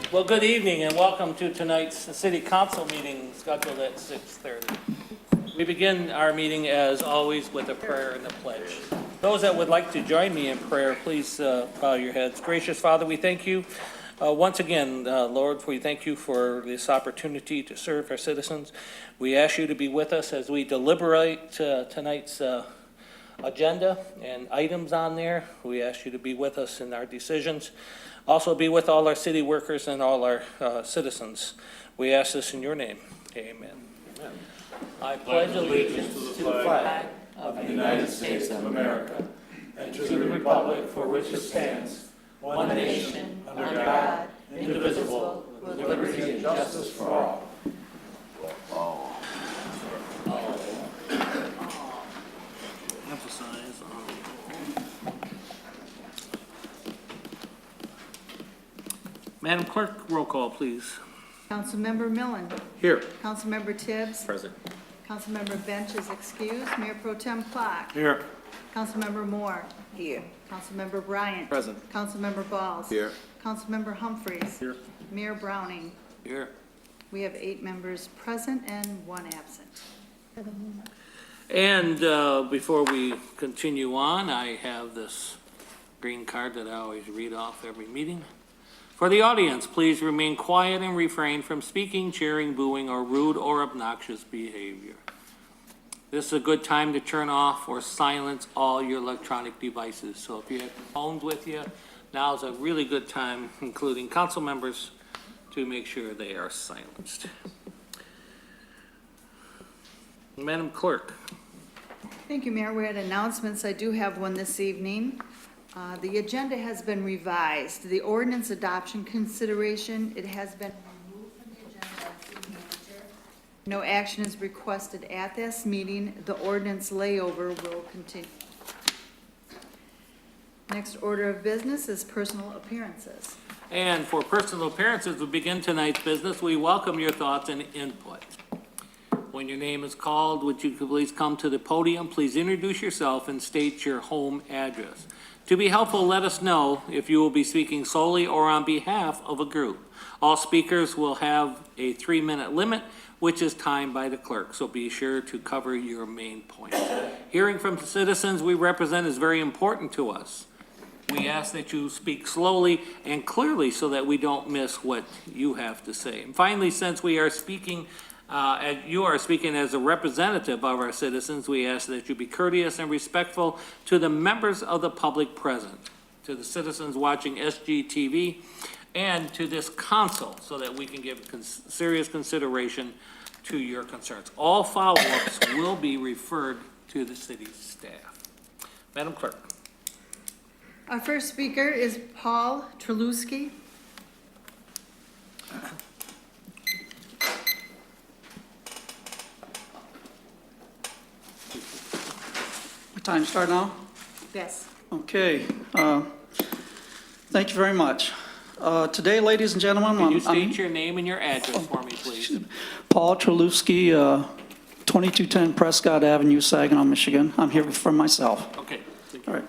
Well, good evening and welcome to tonight's City Council meeting scheduled at 6:30. We begin our meeting as always with a prayer and a pledge. Those that would like to join me in prayer, please bow your heads. Gracious Father, we thank you once again, Lord, we thank you for this opportunity to serve our citizens. We ask you to be with us as we deliberate tonight's agenda and items on there. We ask you to be with us in our decisions. Also be with all our city workers and all our citizens. We ask this in your name. Amen. Amen. I pledge allegiance to the flag of the United States of America and to the republic for which it stands, one nation, under God, indivisible, with liberty and justice for all. Emphasize on. Madam Clerk, roll call, please. Councilmember Millen. Here. Councilmember Tibbs. Present. Councilmember Bench is excused. Mayor Pro Tem Clark. Here. Councilmember Moore. Here. Councilmember Bryant. Present. Councilmember Balls. Here. Councilmember Humphreys. Here. Mayor Browning. Here. We have 8 members present and 1 absent. And before we continue on, I have this green card that I always read off every meeting. For the audience, please remain quiet and refrain from speaking, cheering, booing, or rude or obnoxious behavior. This is a good time to turn off or silence all your electronic devices. So if you have phones with you, now is a really good time, including council members, to make sure they are silenced. Madam Clerk. Thank you, Mayor. We had announcements. I do have one this evening. The agenda has been revised. The ordinance adoption consideration, it has been removed from the agenda by the city manager. No action is requested at this meeting. The ordinance layover will continue. Next order of business is personal appearances. And for personal appearances, we begin tonight's business. We welcome your thoughts and input. When your name is called, would you please come to the podium? Please introduce yourself and state your home address. To be helpful, let us know if you will be speaking solely or on behalf of a group. All speakers will have a 3-minute limit, which is timed by the clerk, so be sure to cover your main point. Hearing from the citizens we represent is very important to us. We ask that you speak slowly and clearly so that we don't miss what you have to say. And finally, since we are speaking you are speaking as a representative of our citizens, we ask that you be courteous and respectful to the members of the public present, to the citizens watching SGTV, and to this council so that we can give serious consideration to your concerns. All follow-ups will be referred to the city staff. Madam Clerk. Our first speaker is Paul Trelewski. Time to start now? Yes. Okay. Thank you very much. Today, ladies and gentlemen, Can you state your name and your address for me, please? Paul Trelewski, 2210 Prescott Avenue, Saginaw, Michigan. I'm here for myself. Okay. Thank you. All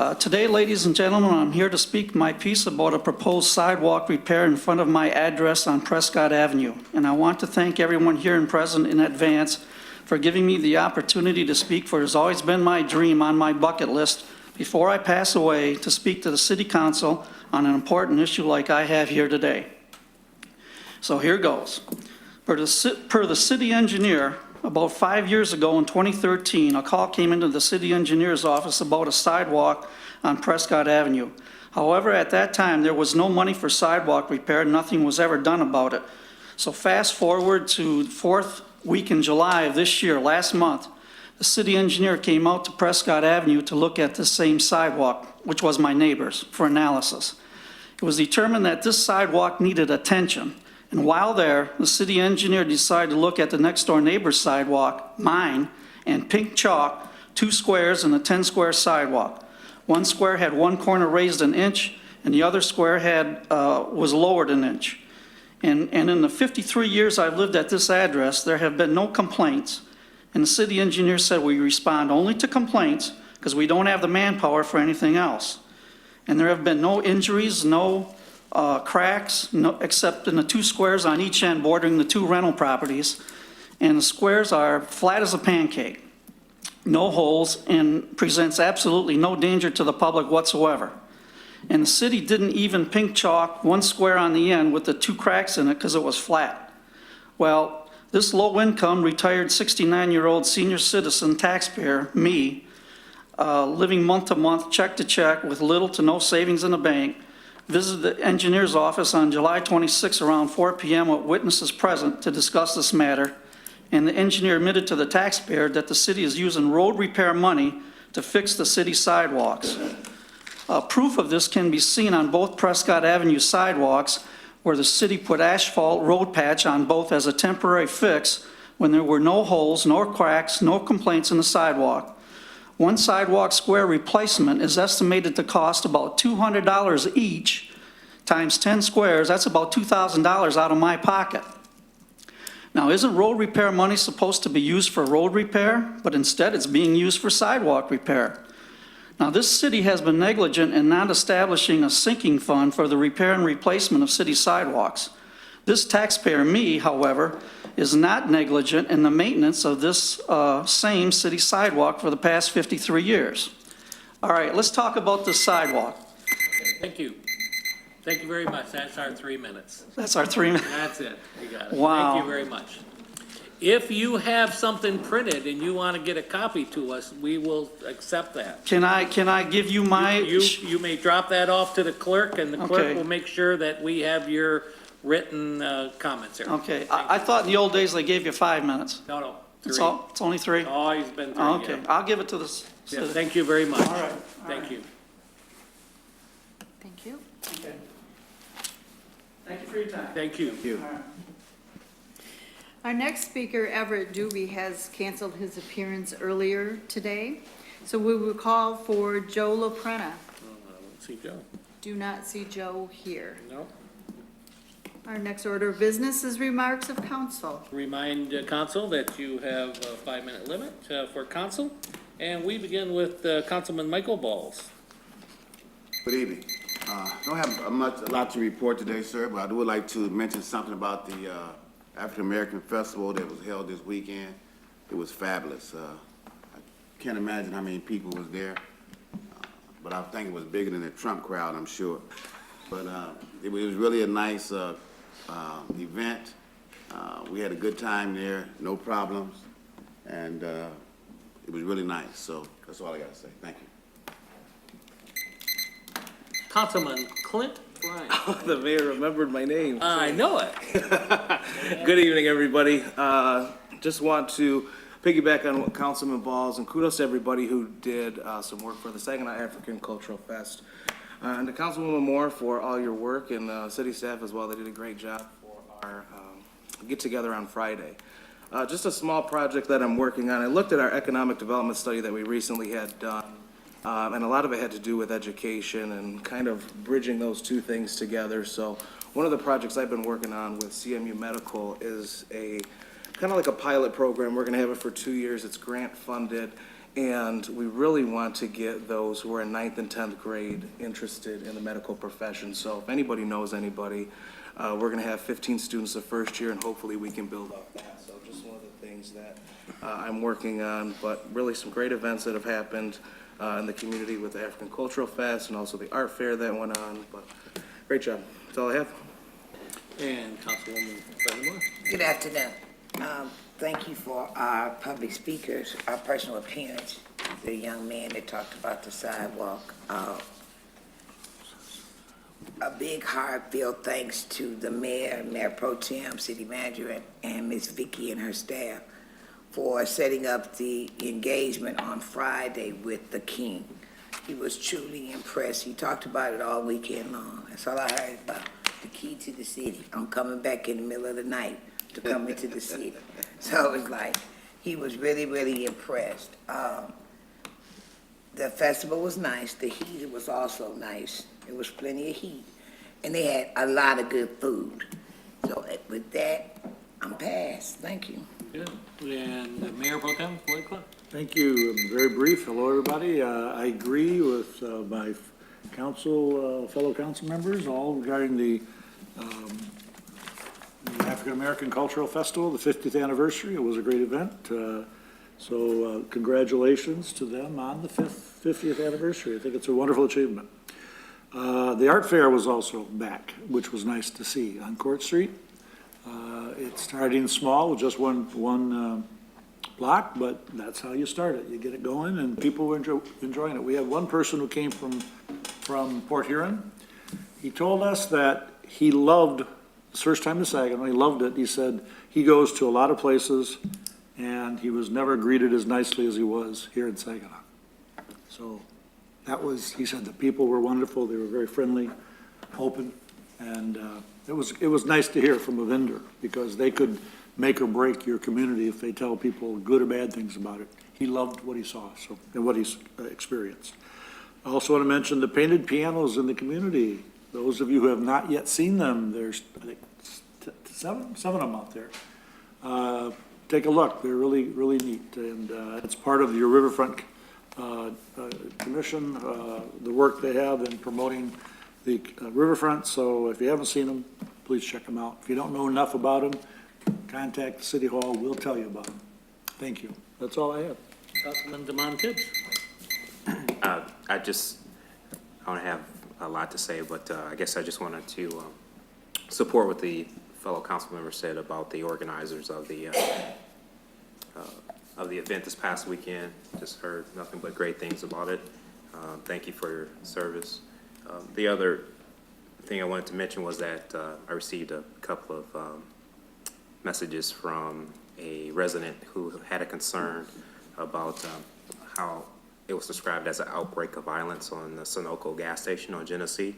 right. Today, ladies and gentlemen, I'm here to speak my piece about a proposed sidewalk repair in front of my address on Prescott Avenue. And I want to thank everyone here and present in advance for giving me the opportunity to speak, for it has always been my dream on my bucket list before I pass away to speak to the City Council on an important issue like I have here today. So here goes. Per the city engineer, about 5 years ago in 2013, a call came into the city engineer's office about a sidewalk on Prescott Avenue. However, at that time, there was no money for sidewalk repair. Nothing was ever done about it. So fast forward to the 4th week in July of this year, last month, the city engineer came out to Prescott Avenue to look at this same sidewalk, which was my neighbor's, for analysis. It was determined that this sidewalk needed attention. And while there, the city engineer decided to look at the next door neighbor's sidewalk, mine, and pink chalk 2 squares and a 10-square sidewalk. One square had one corner raised an inch, and the other square was lowered an inch. And in the 53 years I've lived at this address, there have been no complaints. And the city engineer said we respond only to complaints because we don't have the manpower for anything else. And there have been no injuries, no cracks, no, except in the two squares on each end bordering the two rental properties. And the squares are flat as a pancake, no holes, and presents absolutely no danger to the public whatsoever. And the city didn't even pink chalk one square on the end with the two cracks in it because it was flat. Well, this low-income, retired 69-year-old senior citizen taxpayer, me, living month to month, check to check, with little to no savings in the bank, visited the engineer's office on July 26 around 4 p.m. with witnesses present to discuss this matter, and the engineer admitted to the taxpayer that the city is using road repair money to fix the city sidewalks. Proof of this can be seen on both Prescott Avenue sidewalks, where the city put asphalt road patch on both as a temporary fix when there were no holes, no cracks, no complaints in the sidewalk. One sidewalk square replacement is estimated to cost about $200 each, times 10 squares. That's about $2,000 out of my pocket. Now, isn't road repair money supposed to be used for road repair? But instead, it's being used for sidewalk repair. Now, this city has been negligent in not establishing a sinking fund for the repair and replacement of city sidewalks. This taxpayer, me, however, is not negligent in the maintenance of this same city sidewalk for the past 53 years. All right, let's talk about the sidewalk. Thank you. Thank you very much. That's our 3 minutes. That's our 3 minutes. That's it. You got it. Wow. Thank you very much. If you have something printed and you want to get a copy to us, we will accept that. Can I give you my? You may drop that off to the clerk, and the clerk Okay. will make sure that we have your written comments here. Okay, I thought in the old days they gave you 5 minutes. No, It's 3. all, it's only 3? Always been 3, Okay, yeah. I'll give it to the Yeah, city. thank you very much. All right. Thank you. Thank you. Okay. Thank you for your time. Thank you. All right. Our next speaker, Everett Doobie, has canceled his appearance earlier today. So we will call for Joe LaPrena. Let's see, Joe. Do not see Joe here. No. Our next order of business is remarks of council. Remind council that you have a 5-minute limit for council, and we begin with Councilman Michael Balls. Good evening. Don't have a lot to report today, sir, but I would like to mention something about the African American Festival that was held this weekend. It was fabulous. I can't imagine how many people was there, but I think it was bigger than the Trump crowd, I'm sure. But it was really a nice event. We had a good time there, no problems, and it was really nice. So that's all I got to say. Thank you. Councilman Clint Ryan. The mayor remembered my name. I know it. Good evening, everybody. Just want to piggyback on what Councilman Balls, and kudos to everybody who did some work for the Saginaw African Cultural Fest. And to Councilwoman Moore for all your work, and city staff as well. They did a great job for our get-together on Friday. Just a small project that I'm working on. I looked at our economic development study that we recently had done. And a lot of it had to do with education and kind of bridging those two things together. So one of the projects I've been working on with CMU Medical is a kind of like a pilot program. We're going to have it for 2 years. It's grant funded. And we really want to get those who are in 9th and 10th grade interested in the medical profession. So if anybody knows anybody, we're going to have 15 students the first year, and hopefully we can build off that. So just one of the things that I'm working on, but really some great events that have happened in the community with the African Cultural Fest and also the art fair that went on. But great job. That's all I have. And Councilwoman Brenda Moore. Good afternoon. Thank you for our public speakers, our personal appearance, the young man that talked about the sidewalk. A big heartfelt thanks to the mayor, Mayor Pro Tem, City Manager, and Miss Vicky and her staff for setting up the engagement on Friday with the King. He was truly impressed. He talked about it all weekend long. That's all I heard about, the key to the city. I'm coming back in the middle of the night to come into the city. So it was like, he was really, really impressed. The festival was nice. The heat was also nice. There was plenty of heat. And they had a lot of good food. So with that, I'm past. Thank you. Good. And Mayor Pro Tem Floyd Clark. Thank you. Very brief. Hello, everybody. I agree with my council, fellow council members, all regarding the African American Cultural Festival, the 50th anniversary. It was a great event. So congratulations to them on the 50th anniversary. I think it's a wonderful achievement. The art fair was also back, which was nice to see on Court Street. It's starting small with just one block, but that's how you start it. You get it going, and people were enjoying it. We had one person who came from Port Huron. He told us that he loved, his first time to Saginaw, he loved it. He said he goes to a lot of places, and he was never greeted as nicely as he was here in Saginaw. So that was, he said the people were wonderful. They were very friendly, open, and it was nice to hear from a vendor, because they could make or break your community if they tell people good or bad things about it. He loved what he saw, so, and what he's experienced. I also want to mention the painted pianos in the community. Those of you who have not yet seen them, there's, I think, seven of them out there. Take a look. They're really, really neat, and it's part of your Riverfront Commission, the work they have in promoting the riverfront. So if you haven't seen them, please check them out. If you don't know enough about them, contact the City Hall. We'll tell you about them. Thank you. That's all I have. Councilman Demond Tibbs. I don't have a lot to say, but I guess I just wanted to support what the fellow council member said about the organizers of the event this past weekend. Just heard nothing but great things about it. Thank you for your service. The other thing I wanted to mention was that I received a couple of messages from a resident who had a concern about how it was described as an outbreak of violence on the Sunoco gas station on Genesee.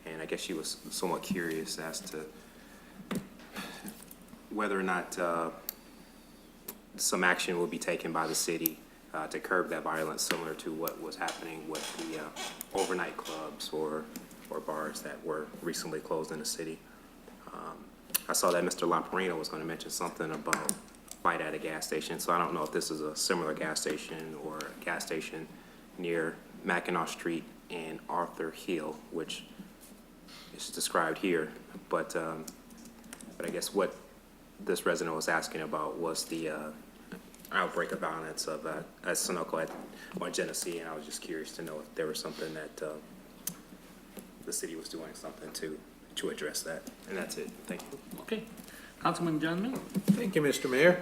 And I guess she was somewhat curious as to whether or not some action will be taken by the city to curb that violence, similar to what was happening with the overnight clubs or bars that were recently closed in the city. I saw that Mr. Laparino was going to mention something about fight at a gas station, so I don't know if this is a similar gas station or a gas station near Mackinac Street and Arthur Hill, which is described here. But I guess what this resident was asking about was the outbreak of violence of at Sunoco on Genesee, and I was just curious to know if there was something that the city was doing something to address that. And that's it. Thank you. Okay. Councilman Johnson. Thank you, Mr. Mayor.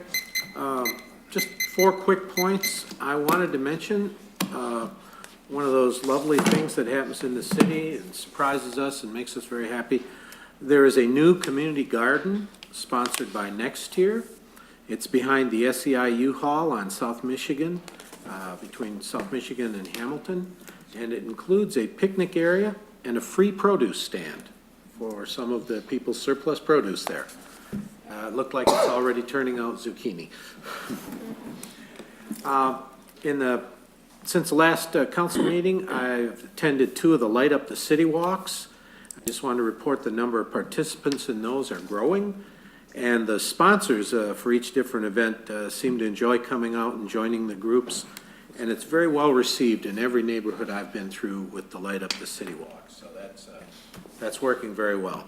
Just 4 quick points. I wanted to mention one of those lovely things that happens in the city and surprises us and makes us very happy. There is a new community garden sponsored by Next Year. It's behind the SEIU Hall on South Michigan, between South Michigan and Hamilton, and it includes a picnic area and a free produce stand for some of the people's surplus produce there. It looked like it's already turning out zucchini. Since the last council meeting, I've attended 2 of the Light Up the City walks. I just wanted to report the number of participants in those are growing, and the sponsors for each different event seem to enjoy coming out and joining the groups, and it's very well received in every neighborhood I've been through with the Light Up the City walk. So that's working very well.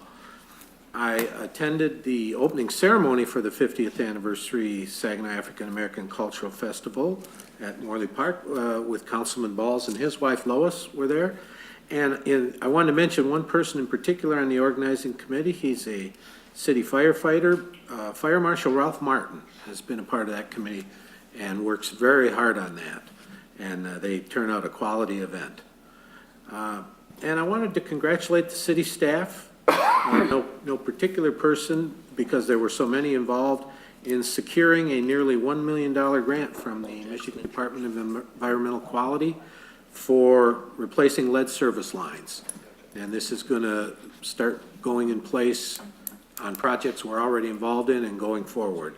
I attended the opening ceremony for the 50th anniversary Saginaw African American Cultural Festival at Morley Park with Councilman Balls and his wife Lois were there. And I wanted to mention one person in particular on the organizing committee. He's a city firefighter. Fire Marshal Ralph Martin has been a part of that committee and works very hard on that. And they turn out a quality event. And I wanted to congratulate the city staff. No particular person, because there were so many involved, in securing a nearly $1 million grant from the Michigan Department of Environmental Quality for replacing lead service lines. And this is going to start going in place on projects we're already involved in and going forward.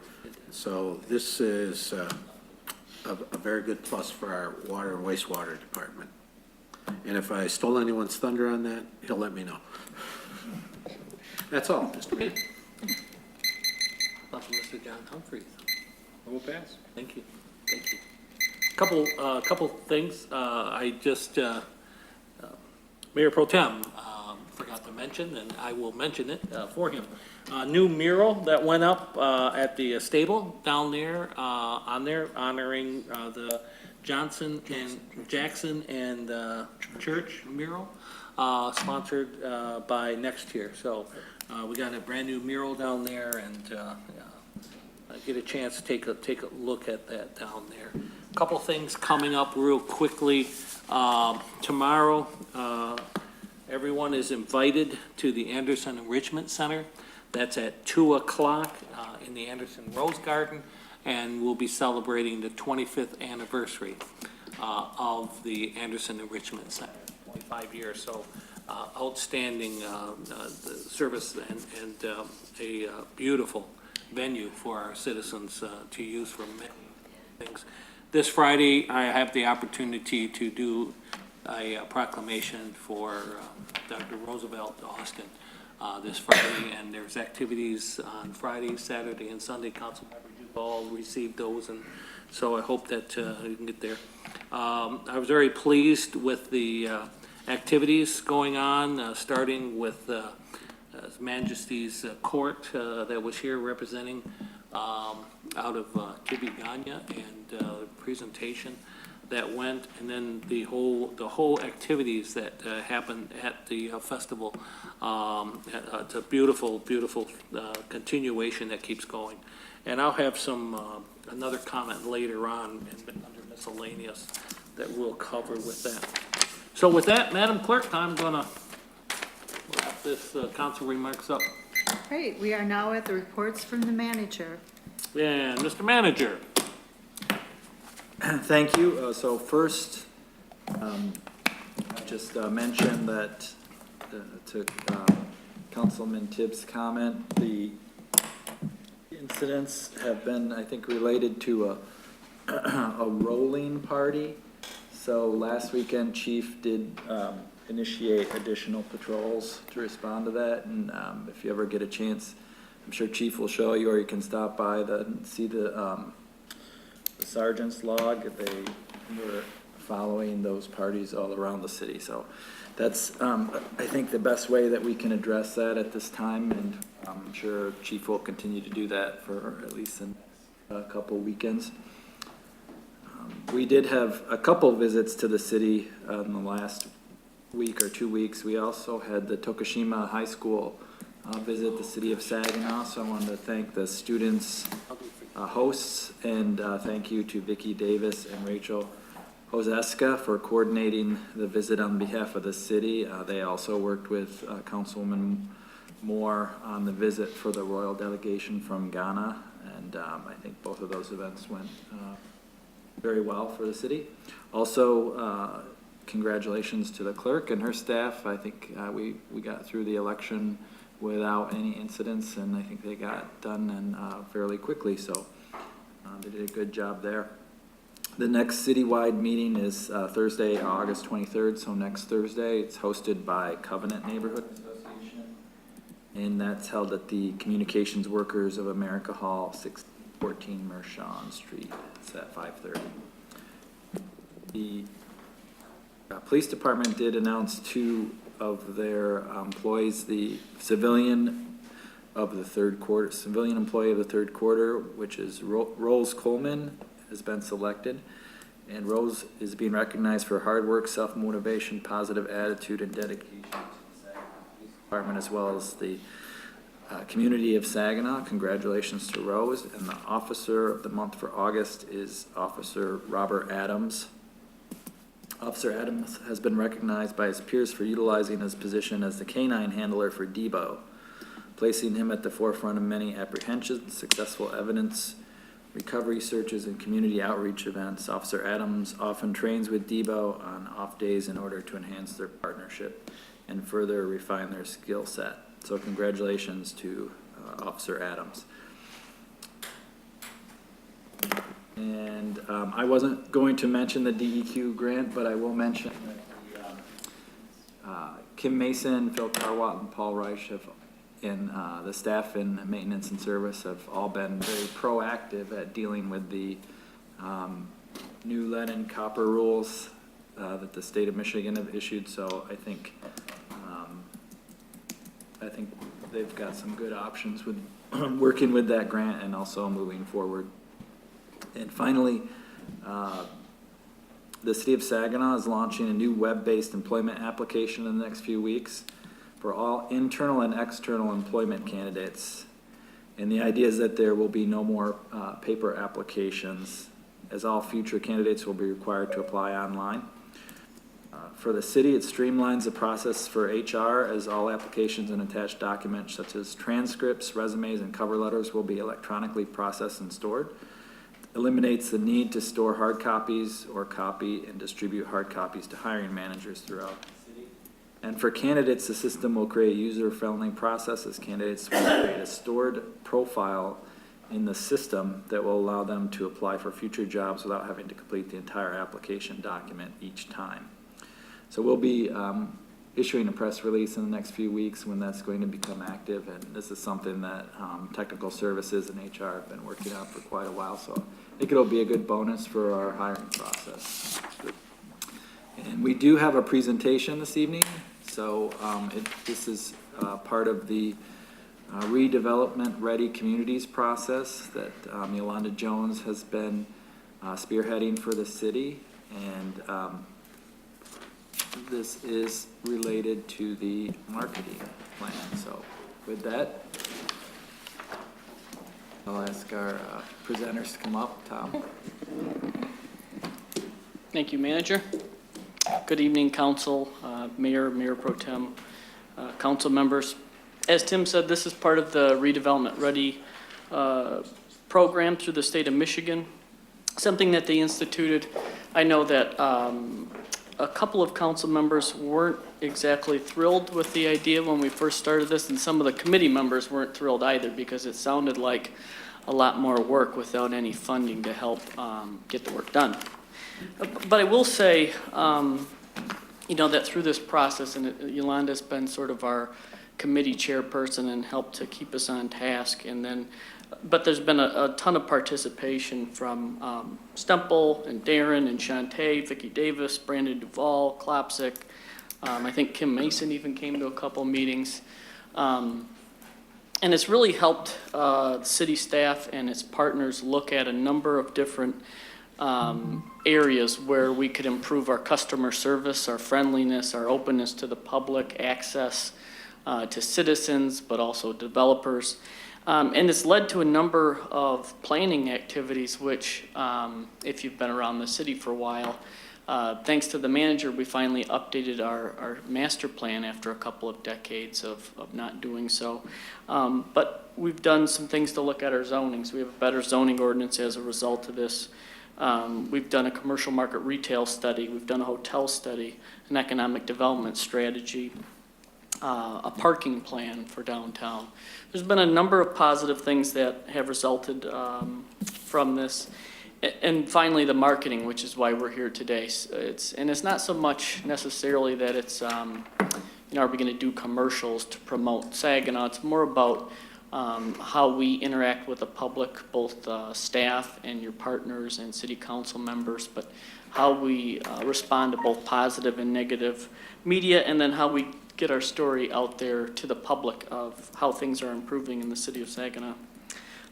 So this is a very good plus for our water and wastewater department. And if I stole anyone's thunder on that, he'll let me know. That's all, Mr. Mayor. Mr. John Humphreys. We'll pass. Thank you. Thank you. Couple things. I just Mayor Pro Tem, forgot to mention, and I will mention it for him. New mural that went up at the stable down there, honoring the Jackson and Church mural, sponsored by Next Year. So we got a brand-new mural down there, and get a chance to take a look at that down there. Couple things coming up real quickly. Tomorrow, everyone is invited to the Anderson Enrichment Center. That's at 2 o'clock in the Anderson Rose Garden, and we'll be celebrating the 25th anniversary of the Anderson Enrichment Center, 25 years. So outstanding service and a beautiful venue for our citizens to use for many things. This Friday, I have the opportunity to do a proclamation for Dr. Roosevelt Austin this Friday, and there's activities on Friday, Saturday, and Sunday. Council members, you've all received those, and so I hope that you can get there. I was very pleased with the activities going on, starting with His Majesty's Court that was here representing out of Tibiganya, and the presentation that went, and then the whole activities that happened at the festival. It's a beautiful continuation that keeps going. And I'll have some another comment later on under miscellaneous that we'll cover with that. So with that, Madam Clerk, I'm gonna wrap this council remarks up. Great, we are now at the reports from the manager. And Mr. Manager. Thank you. So first, just mention that to Councilman Tibbs' comment, the incidents have been, I think, related to a rolling party. So last weekend, Chief did initiate additional patrols to respond to that, and if you ever get a chance, I'm sure Chief will show you, or you can stop by and see the sergeant's log. They were following those parties all around the city. So that's, I think, the best way that we can address that at this time, and I'm sure Chief will continue to do that for at least a couple weekends. We did have a couple visits to the city in the last week or 2 weeks. We also had the Tokushima High School visit the city of Saginaw, so I wanted to thank the students, hosts, and thank you to Vicki Davis and Rachel Hozeska for coordinating the visit on behalf of the city. They also worked with Councilwoman Moore on the visit for the royal delegation from Ghana, and I think both of those events went very well for the city. Also, congratulations to the clerk and her staff. I think we got through the election without any incidents, and I think they got done and fairly quickly, so they did a good job there. The next citywide meeting is Thursday, August 23rd, so next Thursday. It's hosted by Covenant Neighborhood Association, and that's held at the Communications Workers of America Hall, 614 Mershon Street. It's at 5:30. The police department did announce 2 of their employees, the civilian employee of the third quarter, which is Rose Coleman, has been selected. And Rose is being recognized for hard work, self-motivation, positive attitude, and dedication to the Saginaw Police Department, as well as the community of Saginaw. Congratulations to Rose. And the officer of the month for August is Officer Robert Adams. Officer Adams has been recognized by his peers for utilizing his position as the canine handler for Debo, placing him at the forefront of many apprehensions, successful evidence recovery searches, and community outreach events. Officer Adams often trains with Debo on off days in order to enhance their partnership and further refine their skill set. So congratulations to Officer Adams. And I wasn't going to mention the DEQ grant, but I will mention that Kim Mason, Phil Carwat, and Paul Reich and the staff in maintenance and service have all been very proactive at dealing with the new lead and copper rules that the state of Michigan have issued, so I think they've got some good options with working with that grant and also moving forward. And finally, the city of Saginaw is launching a new web-based employment application in the next few weeks for all internal and external employment candidates. And the idea is that there will be no more paper applications, as all future candidates will be required to apply online. For the city, it streamlines the process for HR, as all applications and attached documents such as transcripts, resumes, and cover letters will be electronically processed and stored. Eliminates the need to store hard copies or copy and distribute hard copies to hiring managers throughout the city. And for candidates, the system will create a user-friendly process, as candidates will create a stored profile in the system that will allow them to apply for future jobs without having to complete the entire application document each time. So we'll be issuing a press release in the next few weeks when that's going to become active, and this is something that technical services and HR have been working on for quite a while, so I think it'll be a good bonus for our hiring process. And we do have a presentation this evening, so this is part of the redevelopment ready communities process that Yolanda Jones has been spearheading for the city, and this is related to the marketing plan. So with that, I'll ask our presenters to come up. Tom. Thank you, Manager. Good evening, Council, Mayor, Mayor Pro Tem, Council members. As Tim said, this is part of the Redevelopment Ready program through the state of Michigan, something that they instituted. I know that a couple of council members weren't exactly thrilled with the idea when we first started this, and some of the committee members weren't thrilled either, because it sounded like a lot more work without any funding to help get the work done. But I will say, you know, that through this process, and Yolanda's been sort of our committee chairperson and helped to keep us on task, and then but there's been a ton of participation from Stemple and Darren and Shantae, Vicki Davis, Brandon Duvall, Klopsick. I think Kim Mason even came to a couple meetings. And it's really helped city staff and its partners look at a number of different areas where we could improve our customer service, our friendliness, our openness to the public, access to citizens, but also developers. And it's led to a number of planning activities, which, if you've been around the city for a while, thanks to the manager, we finally updated our master plan after a couple of decades of not doing so. But we've done some things to look at our zonings. We have a better zoning ordinance as a result of this. We've done a commercial market retail study. We've done a hotel study, an economic development strategy, a parking plan for downtown. There's been a number of positive things that have resulted from this. And finally, the marketing, which is why we're here today. It's not so much necessarily that it's, you know, are we going to do commercials to promote Saginaw? It's more about how we interact with the public, both staff and your partners and city council members, but how we respond to both positive and negative media, and then how we get our story out there to the public of how things are improving in the city of Saginaw.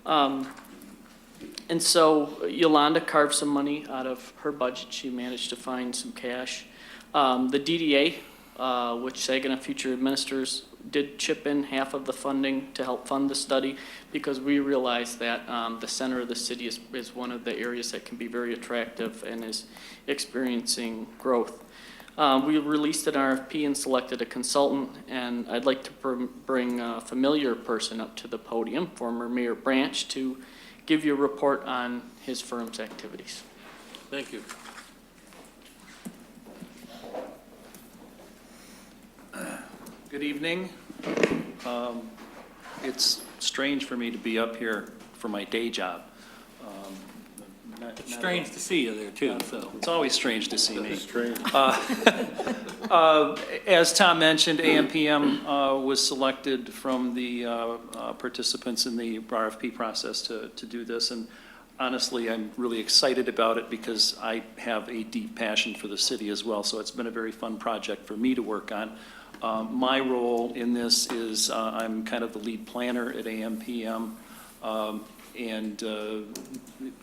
And so Yolanda carved some money out of her budget. She managed to find some cash. The DDA, which Saginaw Future Administrators did chip in half of the funding to help fund the study, because we realize that the center of the city is one of the areas that can be very attractive and is experiencing growth. We released an RFP and selected a consultant, and I'd like to bring a familiar person up to the podium, former Mayor Branch, to give you a report on his firm's activities. Thank you. Good evening. It's strange for me to be up here for my day job. Strange to see you there too, so. It's always strange to see me. As Tom mentioned, AMPM was selected from the participants in the RFP process to do this, and honestly, I'm really excited about it because I have a deep passion for the city as well. So it's been a very fun project for me to work on. My role in this is I'm kind of the lead planner at AMPM and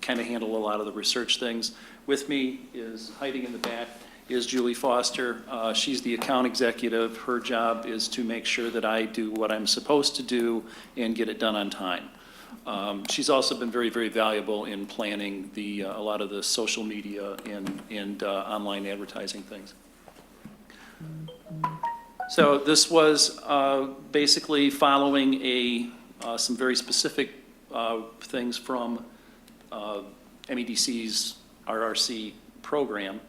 kind of handle a lot of the research things. With me is, hiding in the back, is Julie Foster. She's the account executive. Her job is to make sure that I do what I'm supposed to do and get it done on time. She's also been very, very valuable in planning a lot of the social media and online advertising things. So this was basically following some very specific things from MEDC's RRC program.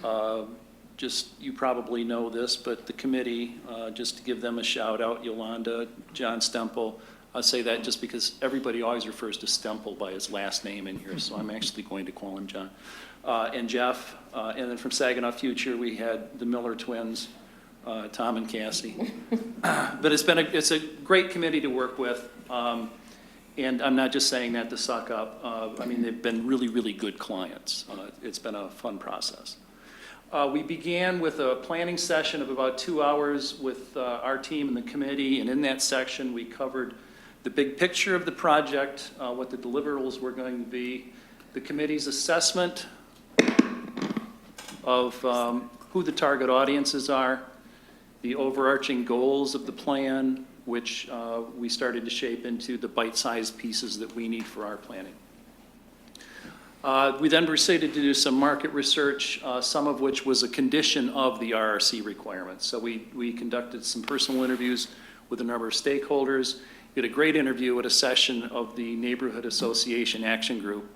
You probably know this, but the committee, just to give them a shout out, Yolanda, John Stempel. I say that just because everybody always refers to Stempel by his last name in here, so I'm actually going to call him John. And Jeff, and then from Saginaw Future, we had the Miller twins, Tom and Cassie. But it's a great committee to work with, and I'm not just saying that to suck up. I mean, they've been really, really good clients. It's been a fun process. We began with a planning session of about 2 hours with our team and the committee, and in that section, we covered the big picture of the project, what the deliverables were going to be, the committee's assessment of who the target audiences are, the overarching goals of the plan, which we started to shape into the bite-sized pieces that we need for our planning. We then proceeded to do some market research, some of which was a condition of the RRC requirements. So we conducted some personal interviews with a number of stakeholders. We had a great interview at a session of the Neighborhood Association Action Group.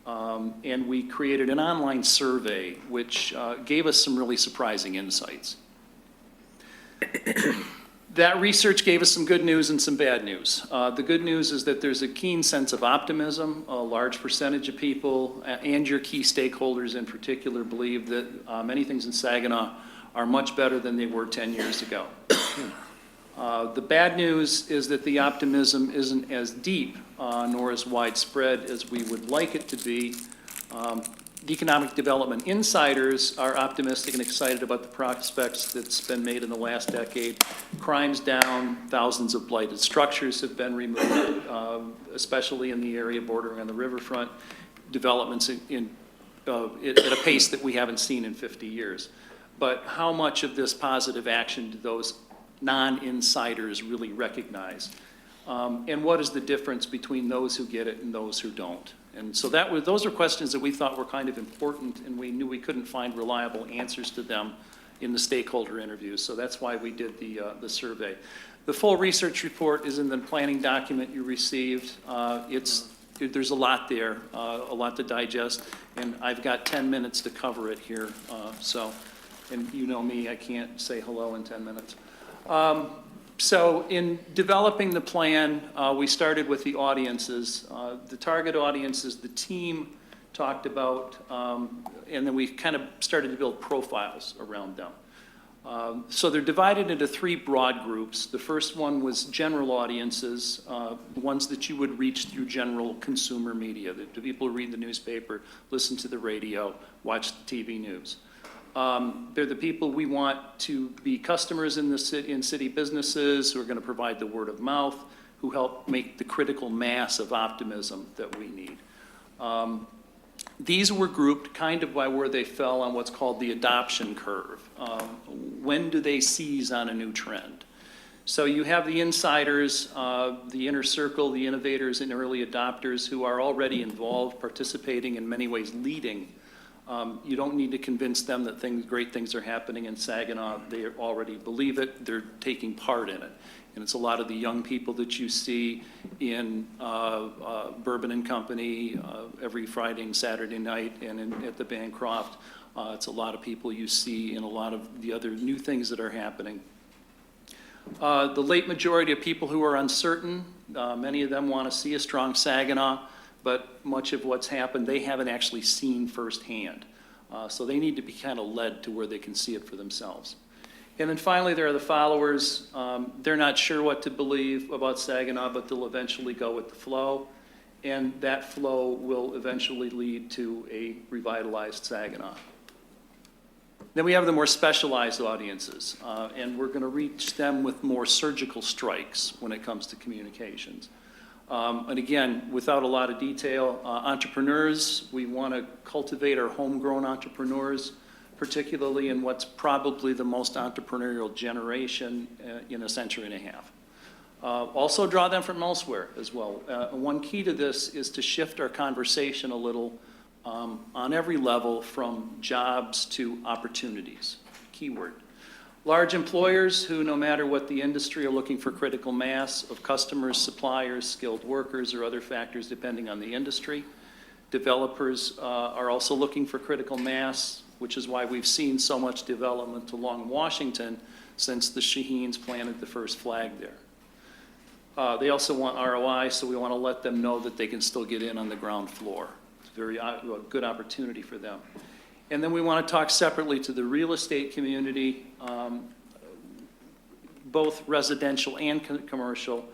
And we created an online survey, which gave us some really surprising insights. That research gave us some good news and some bad news. The good news is that there's a keen sense of optimism. A large percentage of people and your key stakeholders in particular believe that many things in Saginaw are much better than they were 10 years ago. The bad news is that the optimism isn't as deep nor as widespread as we would like it to be. The economic development insiders are optimistic and excited about the prospects that's been made in the last decade. Crime's down, thousands of blighted structures have been removed, especially in the area bordering on the riverfront. Developments at a pace that we haven't seen in 50 years. But how much of this positive action do those non-insiders really recognize? And what is the difference between those who get it and those who don't? And so those are questions that we thought were kind of important, and we knew we couldn't find reliable answers to them in the stakeholder interviews. So that's why we did the survey. The full research report is in the planning document you received. There's a lot there, a lot to digest, and I've got 10 minutes to cover it here. And you know me, I can't say hello in 10 minutes. So in developing the plan, we started with the audiences. The target audiences, the team talked about, and then we kind of started to build profiles around them. So they're divided into 3 broad groups. The first one was general audiences, the ones that you would reach through general consumer media, the people who read the newspaper, listen to the radio, watch the TV news. They're the people we want to be customers in city businesses who are going to provide the word of mouth, who help make the critical mass of optimism that we need. These were grouped kind of by where they fell on what's called the adoption curve. When do they seize on a new trend? So you have the insiders, the inner circle, the innovators and early adopters who are already involved, participating, in many ways leading. You don't need to convince them that great things are happening in Saginaw. They already believe it. They're taking part in it. And it's a lot of the young people that you see in Bourbon and Company every Friday and Saturday night and at the Bancroft. It's a lot of people you see in a lot of the other new things that are happening. The late majority of people who are uncertain, many of them want to see a strong Saginaw, but much of what's happened they haven't actually seen firsthand. So they need to be kind of led to where they can see it for themselves. And then finally, there are the followers. They're not sure what to believe about Saginaw, but they'll eventually go with the flow. and that flow will eventually lead to a revitalized Saginaw. Then we have the more specialized audiences, and we're going to reach them with more surgical strikes when it comes to communications. And again, without a lot of detail, entrepreneurs, we want to cultivate our homegrown entrepreneurs, particularly in what's probably the most entrepreneurial generation in a century and a half. Also draw them from elsewhere as well. One key to this is to shift our conversation a little on every level from jobs to opportunities, keyword. Large employers who, no matter what the industry, are looking for critical mass of customers, suppliers, skilled workers, or other factors depending on the industry. Developers are also looking for critical mass, which is why we've seen so much development along Washington since the Shaheens planted the first flag there. They also want ROI, so we want to let them know that they can still get in on the ground floor. It's a very good opportunity for them. And then we want to talk separately to the real estate community, both residential and commercial.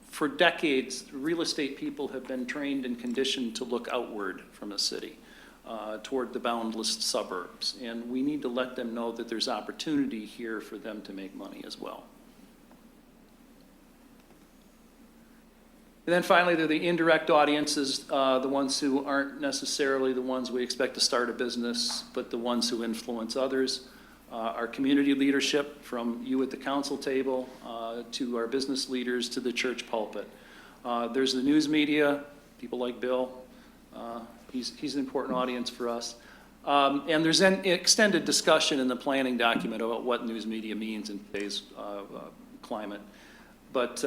For decades, real estate people have been trained and conditioned to look outward from the city toward the boundless suburbs. And we need to let them know that there's opportunity here for them to make money as well. And then finally, there are the indirect audiences, the ones who aren't necessarily the ones we expect to start a business, but the ones who influence others. Our community leadership, from you at the council table to our business leaders to the church pulpit. There's the news media, people like Bill. He's an important audience for us. And there's an extended discussion in the planning document about what news media means in today's climate. But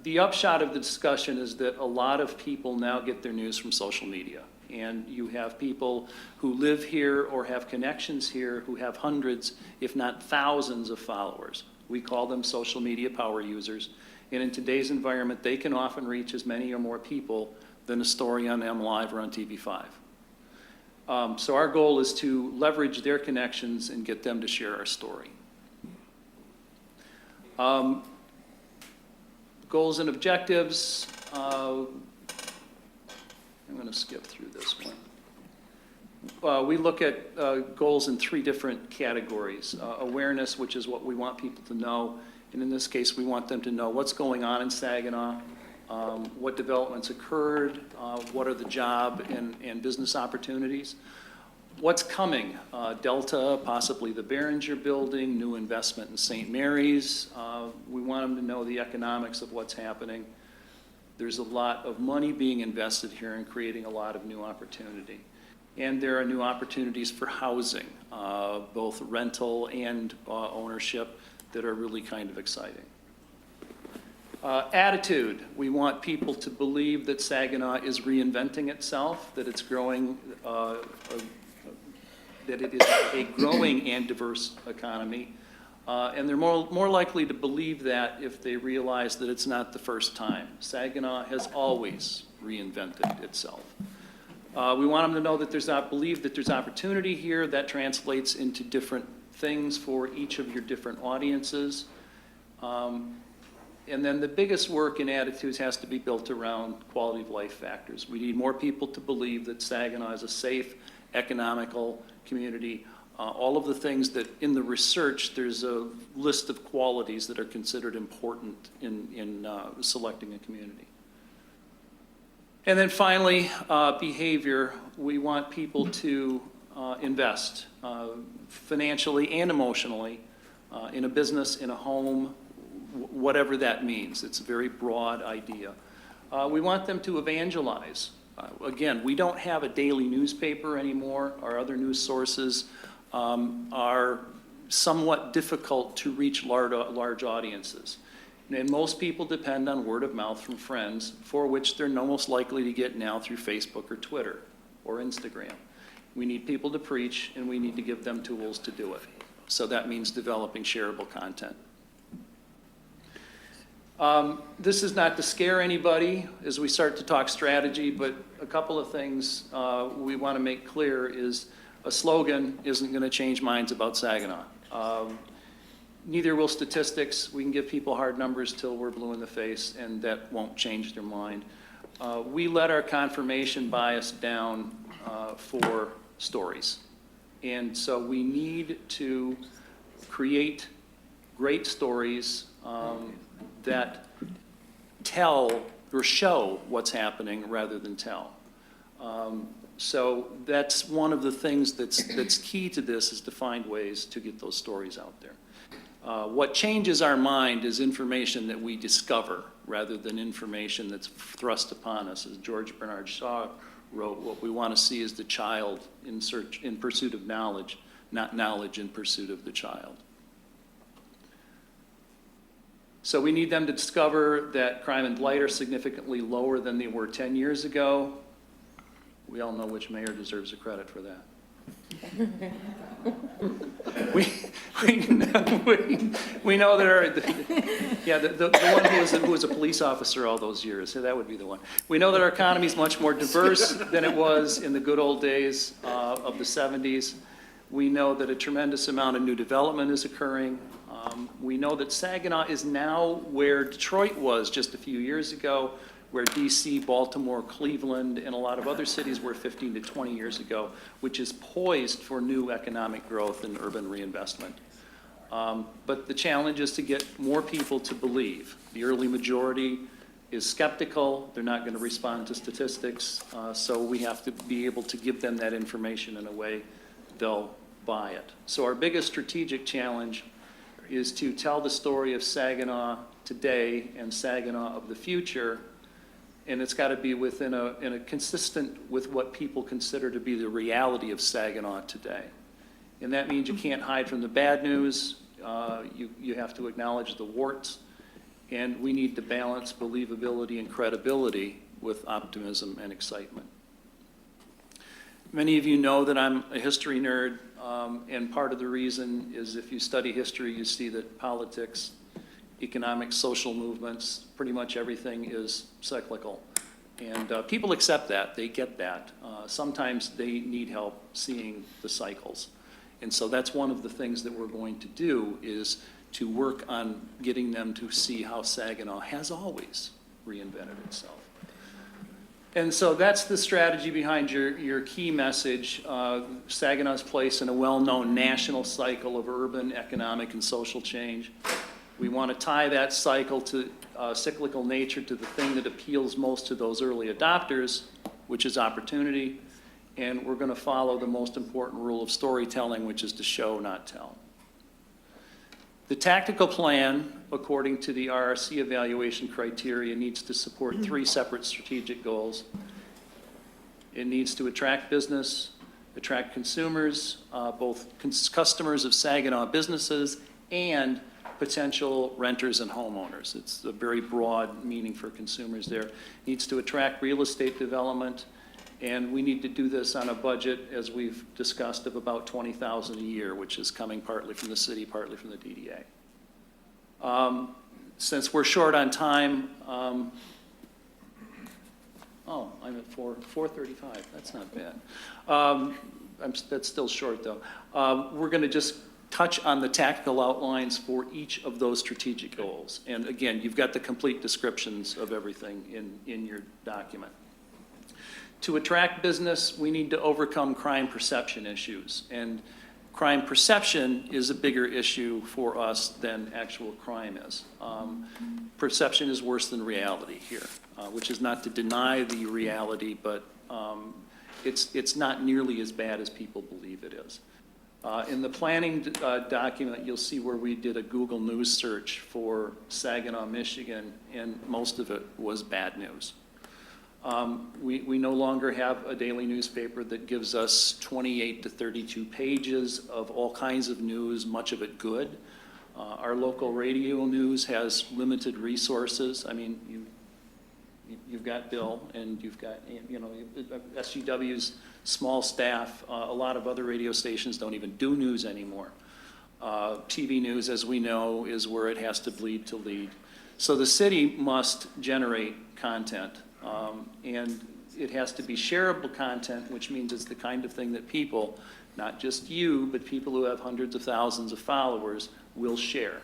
the upshot of the discussion is that a lot of people now get their news from social media. And you have people who live here or have connections here who have hundreds, if not thousands of followers. We call them social media power users. And in today's environment, they can often reach as many or more people than a story on M Live or on TV5. So our goal is to leverage their connections and get them to share our story. Goals and objectives. I'm going to skip through this one. We look at goals in 3 different categories. Awareness, which is what we want people to know. And in this case, we want them to know what's going on in Saginaw, what developments occurred, what are the job and business opportunities. What's coming? Delta, possibly the Behringer building, new investment in St. Mary's. We want them to know the economics of what's happening. There's a lot of money being invested here and creating a lot of new opportunity. And there are new opportunities for housing, both rental and ownership, that are really kind of exciting. Attitude. We want people to believe that Saginaw is reinventing itself, that it's growing, that it is a growing and diverse economy. And they're more likely to believe that if they realize that it's not the first time. Saginaw has always reinvented itself. We want them to know that believe that there's opportunity here. That translates into different things for each of your different audiences. And then the biggest work in attitudes has to be built around quality of life factors. We need more people to believe that Saginaw is a safe, economical community. All of the things that in the research, there's a list of qualities that are considered important in selecting a community. And then finally, behavior. We want people to invest financially and emotionally in a business, in a home, whatever that means. It's a very broad idea. We want them to evangelize. Again, we don't have a daily newspaper anymore. Our other news sources are somewhat difficult to reach large audiences. And most people depend on word of mouth from friends, for which they're no most likely to get now through Facebook or Twitter or Instagram. We need people to preach, and we need to give them tools to do it. So that means developing shareable content. This is not to scare anybody as we start to talk strategy, but a couple of things we want to make clear is a slogan isn't going to change minds about Saginaw. Neither will statistics. We can give people hard numbers till we're blue in the face, and that won't change their mind. we let our confirmation bias down for stories. And so we need to create great stories that tell or show what's happening rather than tell. So that's one of the things that's key to this, is to find ways to get those stories out there. What changes our mind is information that we discover rather than information that's thrust upon us. As George Bernard Shaw wrote, what we want to see is the child in pursuit of knowledge, not knowledge in pursuit of the child. So we need them to discover that crime and blight are significantly lower than they were 10 years ago. We all know which mayor deserves the credit for that. we know that the one who was a police officer all those years, that would be the one. We know that our economy is much more diverse than it was in the good old days of the 70s. We know that a tremendous amount of new development is occurring. We know that Saginaw is now where Detroit was just a few years ago, where DC, Baltimore, Cleveland, and a lot of other cities were 15 to 20 years ago, which is poised for new economic growth and urban reinvestment. But the challenge is to get more people to believe. The early majority is skeptical. They're not going to respond to statistics. So we have to be able to give them that information in a way they'll buy it. So our biggest strategic challenge is to tell the story of Saginaw today and Saginaw of the future. And it's got to be within a consistent with what people consider to be the reality of Saginaw today. And that means you can't hide from the bad news. You have to acknowledge the warts. And we need to balance believability and credibility with optimism and excitement. Many of you know that I'm a history nerd, and part of the reason is if you study history, you see that politics, economic, social movements, pretty much everything is cyclical. And people accept that, they get that. Sometimes they need help seeing the cycles. And so that's one of the things that we're going to do, is to work on getting them to see how Saginaw has always reinvented itself. And so that's the strategy behind your key message, Saginaw's place in a well-known national cycle of urban, economic, and social change. We want to tie that cycle to cyclical nature to the thing that appeals most to those early adopters, which is opportunity. And we're going to follow the most important rule of storytelling, which is to show, not tell. The tactical plan, according to the RRC evaluation criteria, needs to support 3 separate strategic goals. It needs to attract business, attract consumers, both customers of Saginaw businesses and potential renters and homeowners. It's a very broad meaning for consumers there. It needs to attract real estate development, and we need to do this on a budget, as we've discussed, of about $20,000 a year, which is coming partly from the city, partly from the DDA. Since we're short on time, I'm at 4:35. That's not bad. That's still short, though. We're going to just touch on the tactical outlines for each of those strategic goals. And again, you've got the complete descriptions of everything in your document. To attract business, we need to overcome crime perception issues. And crime perception is a bigger issue for us than actual crime is. Perception is worse than reality here, which is not to deny the reality, but it's not nearly as bad as people believe it is. In the planning document, you'll see where we did a Google News search for Saginaw, Michigan, and most of it was bad news. We no longer have a daily newspaper that gives us 28 to 32 pages of all kinds of news, much of it good. Our local radio news has limited resources. I mean, you've got Bill, and you've got, SGW's small staff. A lot of other radio stations don't even do news anymore. TV news, as we know, is where it has to bleed to lead. So the city must generate content. And it has to be shareable content, which means it's the kind of thing that people, not just you, but people who have hundreds of thousands of followers, will share.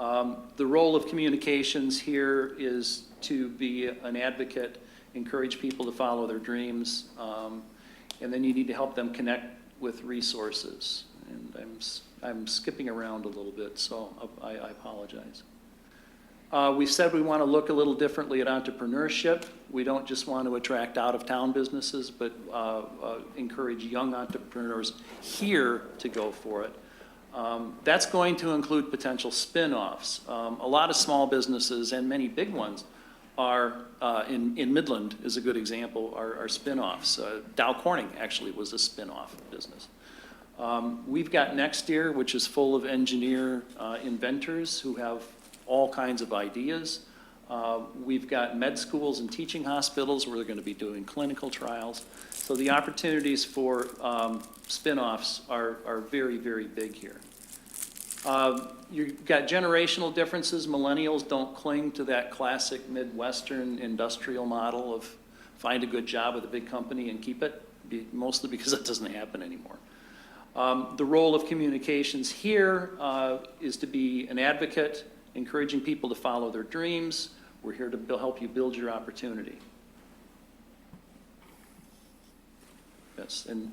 The role of communications here is to be an advocate, encourage people to follow their dreams, and then you need to help them connect with resources. And I'm skipping around a little bit, so I apologize. We've said we want to look a little differently at entrepreneurship. We don't just want to attract out-of-town businesses, but encourage young entrepreneurs here to go for it. That's going to include potential spin-offs. A lot of small businesses and many big ones are, in Midland is a good example, are spin-offs. Dow Corning actually was a spin-off business. We've got Next Year, which is full of engineer inventors who have all kinds of ideas. We've got med schools and teaching hospitals where they're going to be doing clinical trials. So the opportunities for spin-offs are very, very big here. You've got generational differences. Millennials don't cling to that classic Midwestern industrial model of find a good job with a big company and keep it, mostly because that doesn't happen anymore. The role of communications here is to be an advocate, encouraging people to follow their dreams. We're here to help you build your opportunity. Yes, and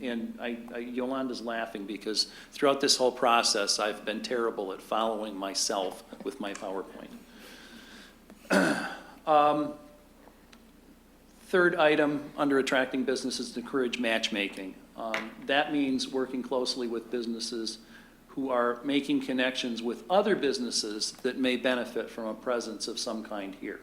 Yolanda's laughing because throughout this whole process, I've been terrible at following myself with my PowerPoint. Third item under attracting businesses to encourage matchmaking. That means working closely with businesses who are making connections with other businesses that may benefit from a presence of some kind here.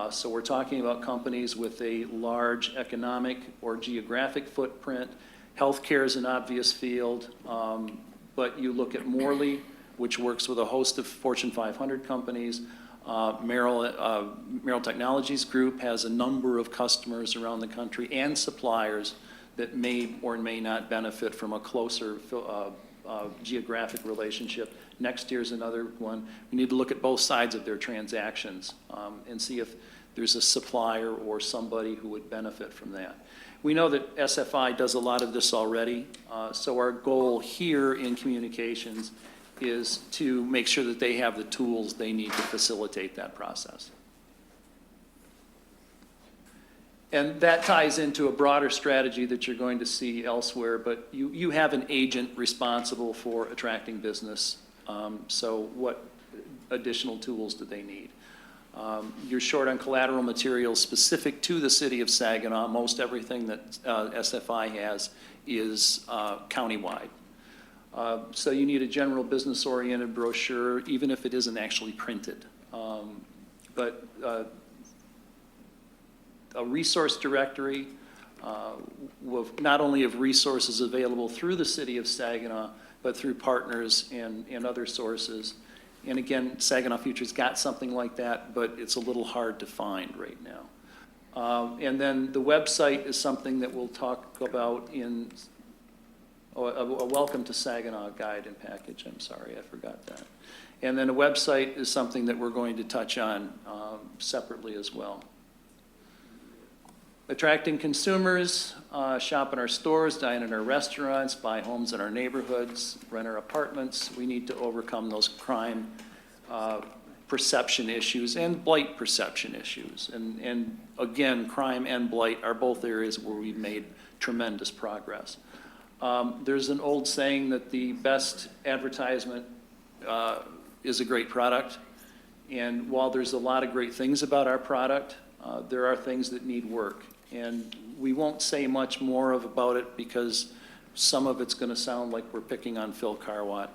So we're talking about companies with a large economic or geographic footprint. Healthcare is an obvious field, but you look at Morley, which works with a host of Fortune 500 companies. Merrill Technologies Group has a number of customers around the country and suppliers that may or may not benefit from a closer geographic relationship. Next Year's another one. We need to look at both sides of their transactions and see if there's a supplier or somebody who would benefit from that. We know that SFI does a lot of this already, so our goal here in communications is to make sure that they have the tools they need to facilitate that process. And that ties into a broader strategy that you're going to see elsewhere, but you have an agent responsible for attracting business. So what additional tools do they need? You're short on collateral materials specific to the city of Saginaw. Most everything that SFI has is countywide. So you need a general business-oriented brochure, even if it isn't actually printed. But a resource directory not only of resources available through the city of Saginaw, but through partners and other sources. And again, Saginaw Future's got something like that, but it's a little hard to find right now. And then the website is something that we'll talk about in a Welcome to Saginaw guide and package. I'm sorry, I forgot that. And then a website is something that we're going to touch on separately as well. Attracting consumers, shop in our stores, dine in our restaurants, buy homes in our neighborhoods, rent our apartments. We need to overcome those crime perception issues and blight perception issues. And again, crime and blight are both areas where we've made tremendous progress. There's an old saying that the best advertisement is a great product. And while there's a lot of great things about our product, there are things that need work. And we won't say much more about it because some of it's going to sound like we're picking on Phil Carwatt.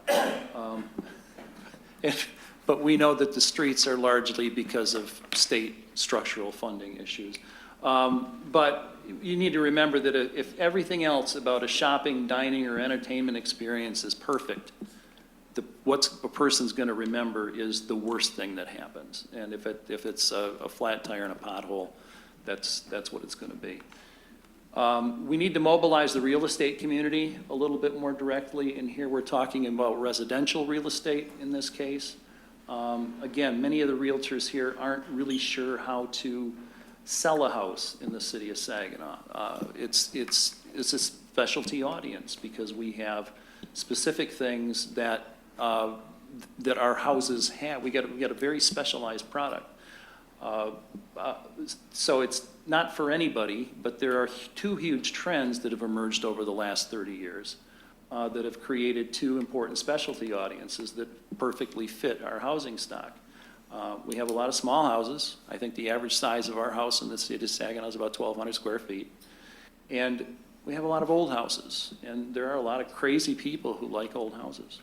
But we know that the streets are largely because of state structural funding issues. But you need to remember that if everything else about a shopping, dining, or entertainment experience is perfect, what a person's going to remember is the worst thing that happens. And if it's a flat tire and a pothole, that's what it's going to be. We need to mobilize the real estate community a little bit more directly, and here we're talking about residential real estate in this case. Again, many of the realtors here aren't really sure how to sell a house in the city of Saginaw. It's a specialty audience because we have specific things that that our houses have. We got a very specialized product. So it's not for anybody, but there are two huge trends that have emerged over the last 30 years that have created two important specialty audiences that perfectly fit our housing stock. We have a lot of small houses. I think the average size of our house in the city of Saginaw is about 1,200 square feet. And we have a lot of old houses, and there are a lot of crazy people who like old houses.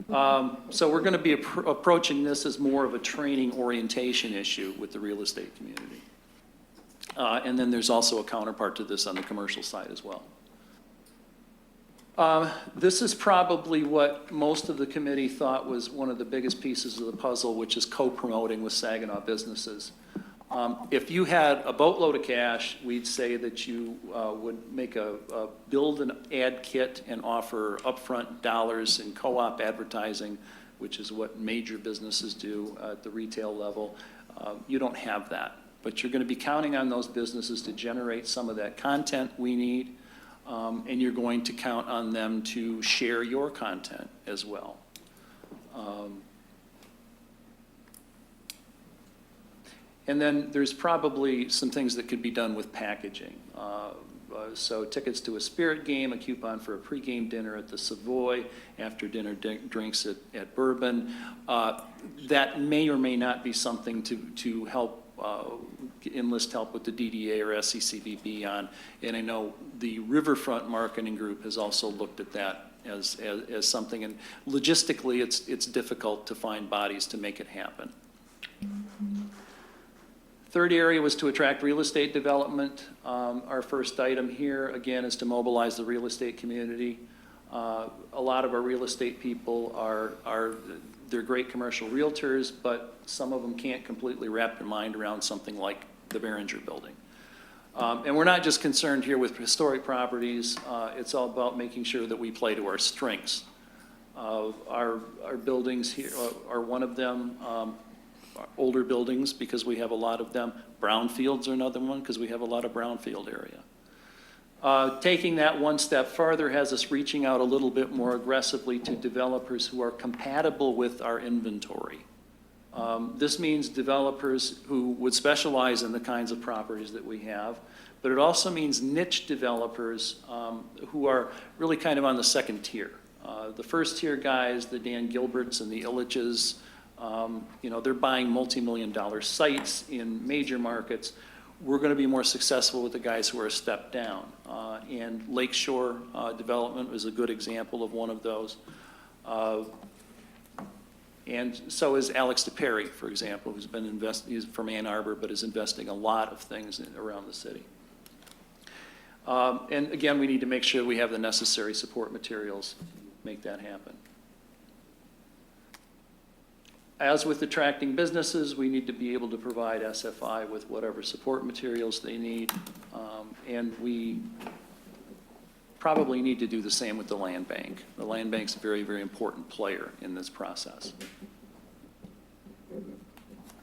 So we're going to be approaching this as more of a training orientation issue with the real estate community. And then there's also a counterpart to this on the commercial side as well. This is probably what most of the committee thought was one of the biggest pieces of the puzzle, which is co-promoting with Saginaw businesses. If you had a boatload of cash, we'd say that you would make build an ad kit and offer upfront dollars in co-op advertising, which is what major businesses do at the retail level. You don't have that, but you're going to be counting on those businesses to generate some of that content we need, and you're going to count on them to share your content as well. And then there's probably some things that could be done with packaging. So tickets to a spirit game, a coupon for a pregame dinner at the Savoy, after dinner drinks at Bourbon. That may or may not be something to help enlist help with the DDA or SCCVB on. And I know the Riverfront Marketing Group has also looked at that as something. And logistically, it's difficult to find bodies to make it happen. Third area was to attract real estate development. Our first item here, again, is to mobilize the real estate community. A lot of our real estate people they're great commercial realtors, but some of them can't completely wrap their mind around something like the Behringer Building. And we're not just concerned here with historic properties. It's all about making sure that we play to our strengths. Our buildings here are one of them. Older buildings, because we have a lot of them. Brownfields are another one, because we have a lot of brownfield area. Taking that one step farther has us reaching out a little bit more aggressively to developers who are compatible with our inventory. This means developers who would specialize in the kinds of properties that we have, but it also means niche developers who are really kind of on the second tier. The first tier guys, the Dan Gilberts and the Illiches, they're buying multi-million-dollar sites in major markets. We're going to be more successful with the guys who are a step down. And Lakeshore Development was a good example of one of those. And so is Alex DePerry, for example, who's been he's from Ann Arbor, but is investing a lot of things around the city. And again, we need to make sure we have the necessary support materials to make that happen. As with attracting businesses, we need to be able to provide SFI with whatever support materials they need. And we probably need to do the same with the land bank. The land bank's a very, very important player in this process.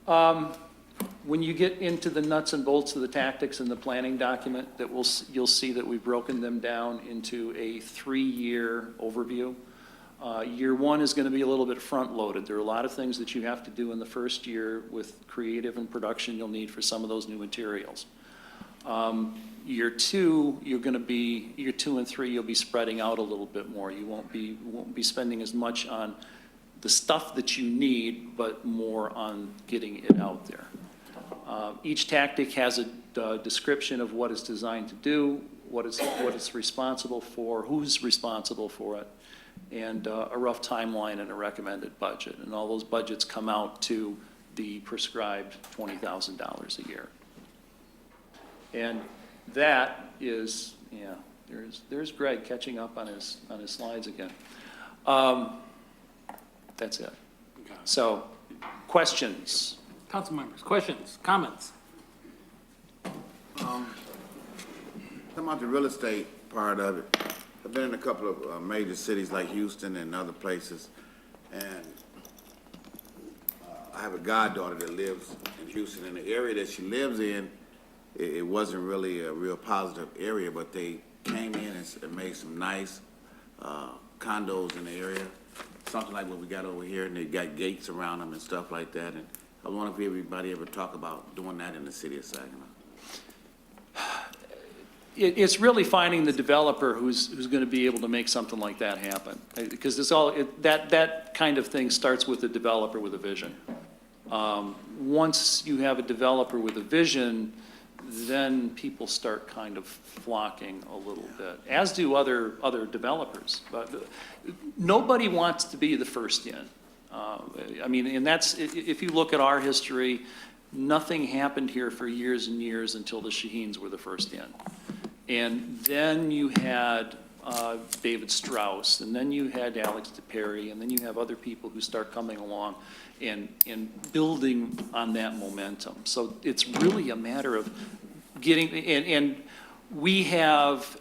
When you get into the nuts and bolts of the tactics in the planning document, you'll see that we've broken them down into a 3-year overview. Year one is going to be a little bit front-loaded. There are a lot of things that you have to do in the first year with creative and production you'll need for some of those new materials. Year two and three, you'll be spreading out a little bit more. You won't be spending as much on the stuff that you need, but more on getting it out there. Each tactic has a description of what it's designed to do, what it's responsible for, who's responsible for it, and a rough timeline and a recommended budget. And all those budgets come out to the prescribed $20,000 a year. And that is, yeah, there's Greg catching up on his slides again. That's it. So, questions? Council members, questions, comments? Talking about the real estate part of it, I've been in a couple of major cities like Houston and other places, and I have a goddaughter that lives in Houston. In the area that she lives in, it wasn't really a real positive area, but they came in and made some nice condos in the area. something like what we got over here, and they got gates around them and stuff like that, and I wonder if everybody ever talk about doing that in the city of Saginaw. It's really finding the developer who's going to be able to make something like that happen. Because that kind of thing starts with a developer with a vision. Once you have a developer with a vision, then people start kind of flocking a little bit, as do other developers. But nobody wants to be the first in. I mean, and that's, if you look at our history, nothing happened here for years and years until the Shaheens were the first in. And then you had David Strauss, and then you had Alex DePerry, and then you have other people who start coming along and building on that momentum. So it's really a matter of getting, and we have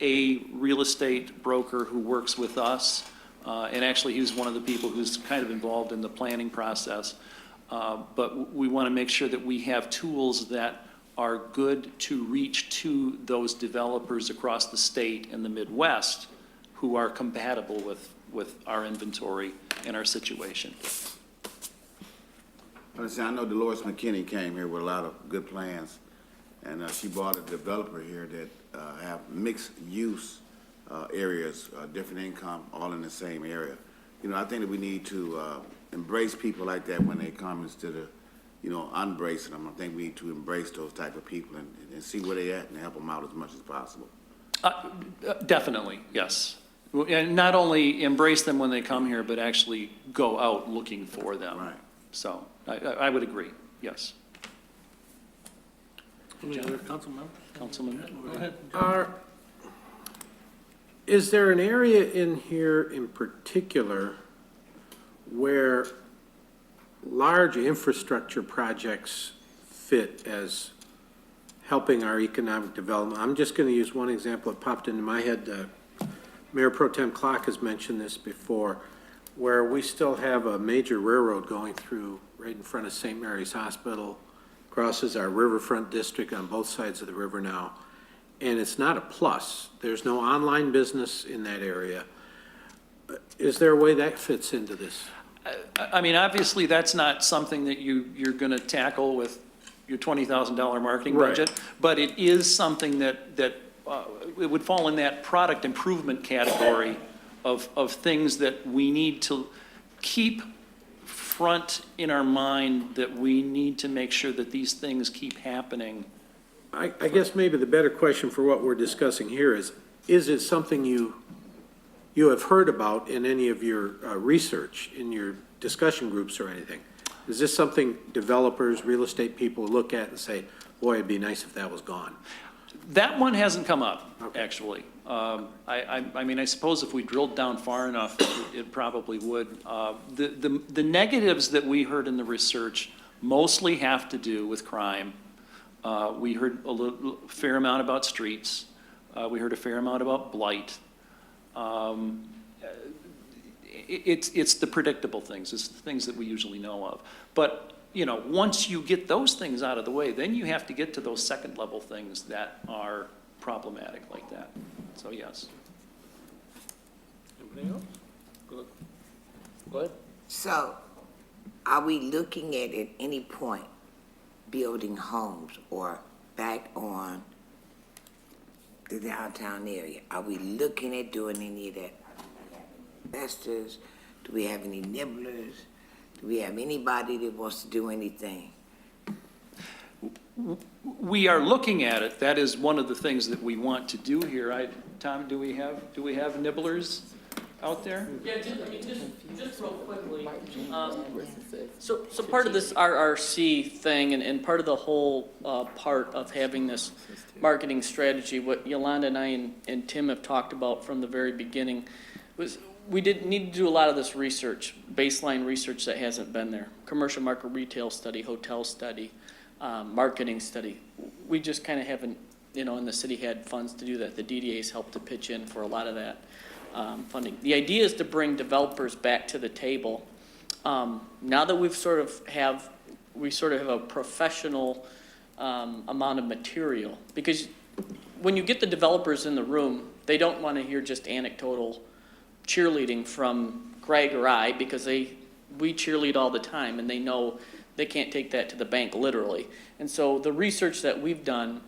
a real estate broker who works with us, and actually he's one of the people who's kind of involved in the planning process. But we want to make sure that we have tools that are good to reach to those developers across the state and the Midwest who are compatible with our inventory and our situation. I know Dolores McKinney came here with a lot of good plans, and she brought a developer here that have mixed use areas, different income, all in the same area. You know, I think that we need to embrace people like that when they come instead of, you know, unbracing them. I think we need to embrace those type of people and see where they at and help them out as much as possible. Definitely, yes. And not only embrace them when they come here, but actually go out looking for them. Right. So I would agree, yes. Any other council members? Councilman? Go ahead. Is there an area in here in particular where large infrastructure projects fit as helping our economic development? I'm just going to use one example that popped into my head. Mayor Pro Tem Clark has mentioned this before, where we still have a major railroad going through right in front of St. Mary's Hospital, crosses our riverfront district on both sides of the river now, and it's not a plus. There's no online business in that area. Is there a way that fits into this? I mean, obviously, that's not something that you're going to tackle with your $20,000 marketing budget, but it is something that it would fall in that product improvement category of things that we need to keep front in our mind, that we need to make sure that these things keep happening. I guess maybe the better question for what we're discussing here is it something you have heard about in any of your research, in your discussion groups or anything? Is this something developers, real estate people look at and say, boy, it'd be nice if that was gone? That one hasn't come up, actually. I mean, I suppose if we drilled down far enough, it probably would. The negatives that we heard in the research mostly have to do with crime. We heard a fair amount about streets. We heard a fair amount about blight. It's the predictable things. It's the things that we usually know of. But, you know, once you get those things out of the way, then you have to get to those second level things that are problematic like that. So, yes. Anybody else? Go ahead. So, are we looking at any point building homes or back on the downtown area? Are we looking at doing any of that? Investors? Do we have any nibblers? Do we have anybody that wants to do anything? We are looking at it. That is one of the things that we want to do here. Tom, do we have nibblers out there? Yeah, just real quickly. So part of this RRC thing and part of the whole part of having this marketing strategy, what Yolanda and I and Tim have talked about from the very beginning, was we did need to do a lot of this research, baseline research that hasn't been there. Commercial market retail study, hotel study, marketing study. We just kind of haven't, you know, and the city had funds to do that. The DDA's helped to pitch in for a lot of that funding. The idea is to bring developers back to the table. Now that we sort of have a professional amount of material, because when you get the developers in the room, they don't want to hear just anecdotal cheerleading from Greg or I, because we cheerlead all the time, and they know they can't take that to the bank literally. And so the research that we've done,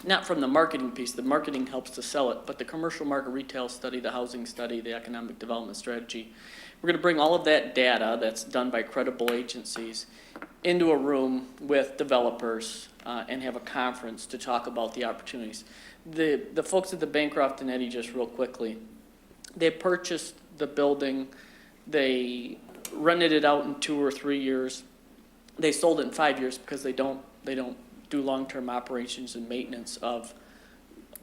not from the marketing piece, the marketing helps to sell it, but the commercial market retail study, the housing study, the economic development strategy, we're gonna bring all of that data that's done by credible agencies into a room with developers and have a conference to talk about the opportunities. The folks at the Bancroft and Eddy, just real quickly, they purchased the building, they rented it out in 2 or 3 years. They sold it in 5 years because they don't do long-term operations and maintenance of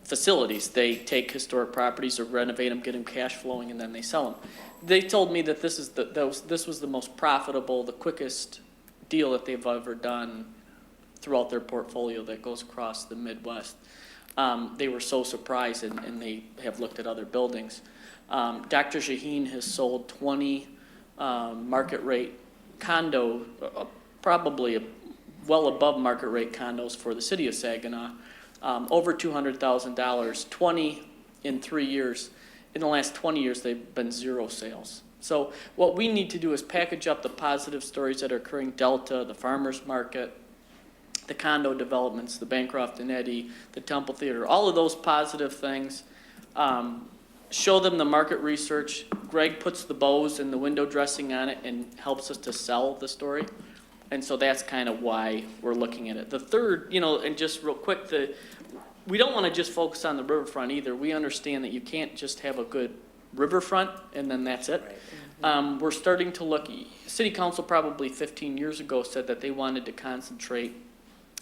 facilities. They take historic properties or renovate them, get them cash flowing, and then they sell them. They told me that this was the most profitable, the quickest deal that they've ever done throughout their portfolio that goes across the Midwest. They were so surprised, and they have looked at other buildings. Dr. Shaheen has sold 20 market rate condo, probably well above market rate condos for the city of Saginaw, over $200,000, 20 in 3 years. In the last 20 years, they've been 0 sales. So what we need to do is package up the positive stories that are occurring, Delta, the farmers market, the condo developments, the Bancroft and Eddy, the Temple Theater, all of those positive things. Show them the market research. Greg puts the bows and the window dressing on it and helps us to sell the story. And so that's kind of why we're looking at it. The third, and just real quick, we don't want to just focus on the riverfront either. We understand that you can't just have a good riverfront and then that's it. Right. We're starting to look, City Council probably 15 years ago said that they wanted to concentrate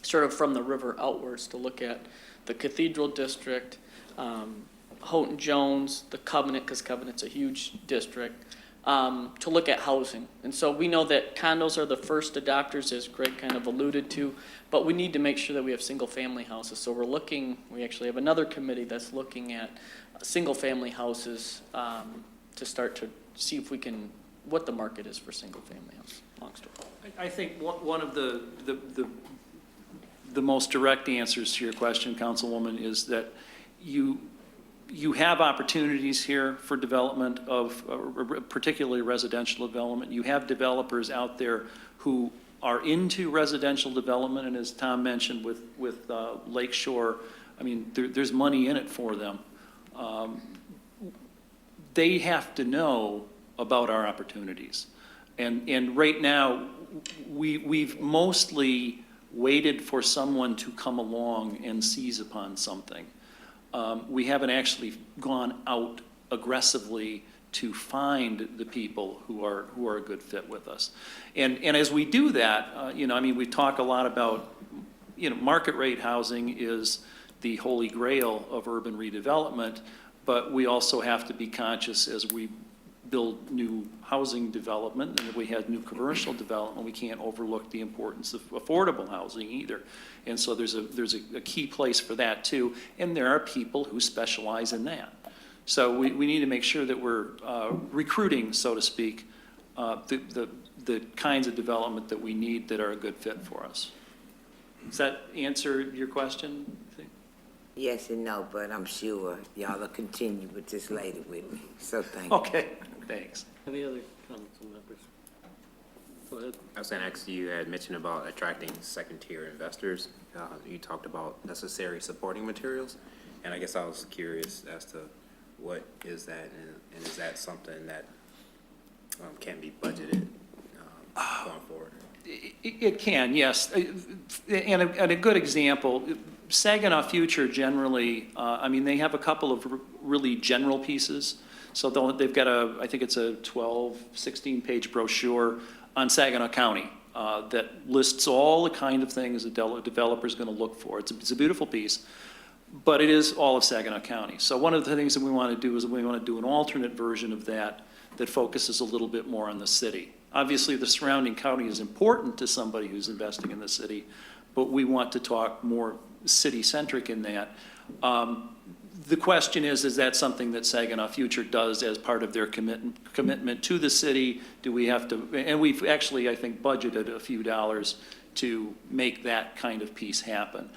sort of from the river outwards to look at the Cathedral District, Houghton Jones, the Covenant, because Covenant's a huge district, to look at housing. And so we know that condos are the first adopters, as Greg kind of alluded to, but we need to make sure that we have single-family houses. So we actually have another committee that's looking at single-family houses to start to see if we can, what the market is for single-family houses. Long story. I think one of the most direct answers to your question, Councilwoman, is that you have opportunities here for development of particularly residential development. You have developers out there who are into residential development, and as Tom mentioned with Lakeshore, I mean, there's money in it for them. They have to know about our opportunities. And right now, we've mostly waited for someone to come along and seize upon something. We haven't actually gone out aggressively to find the people who are a good fit with us. And as we do that, we talk a lot about, market rate housing is the holy grail of urban redevelopment, but we also have to be conscious as we build new housing development, and if we had new commercial development, we can't overlook the importance of affordable housing either. And so there's a key place for that too, and there are people who specialize in that. So we need to make sure that we're recruiting, so to speak, the kinds of development that we need that are a good fit for us. Does that answer your question? Yes and no, but I'm sure y'all will continue with this later with me, so thank you. Okay, thanks. Any other council members? Go ahead. I was going to ask you had mentioned about attracting second-tier investors. You talked about necessary supporting materials, and I guess I was curious as to what is that, and is that something that can be budgeted going forward? It can, yes. And a good example, Saginaw Future generally, they have a couple of really general pieces. So they've got I think it's a 12, 16-page brochure on Saginaw County that lists all the kind of things a developer is going to look for. It's a beautiful piece, but it is all of Saginaw County. So one of the things that we want to do is we want to do an alternate version of that focuses a little bit more on the city. Obviously, the surrounding county is important to somebody who's investing in the city, but we want to talk more city-centric in that. The question is that something that Saginaw Future does as part of their commitment to the city? Do we have to, and we've actually, I think, budgeted a few dollars to make that kind of piece happen.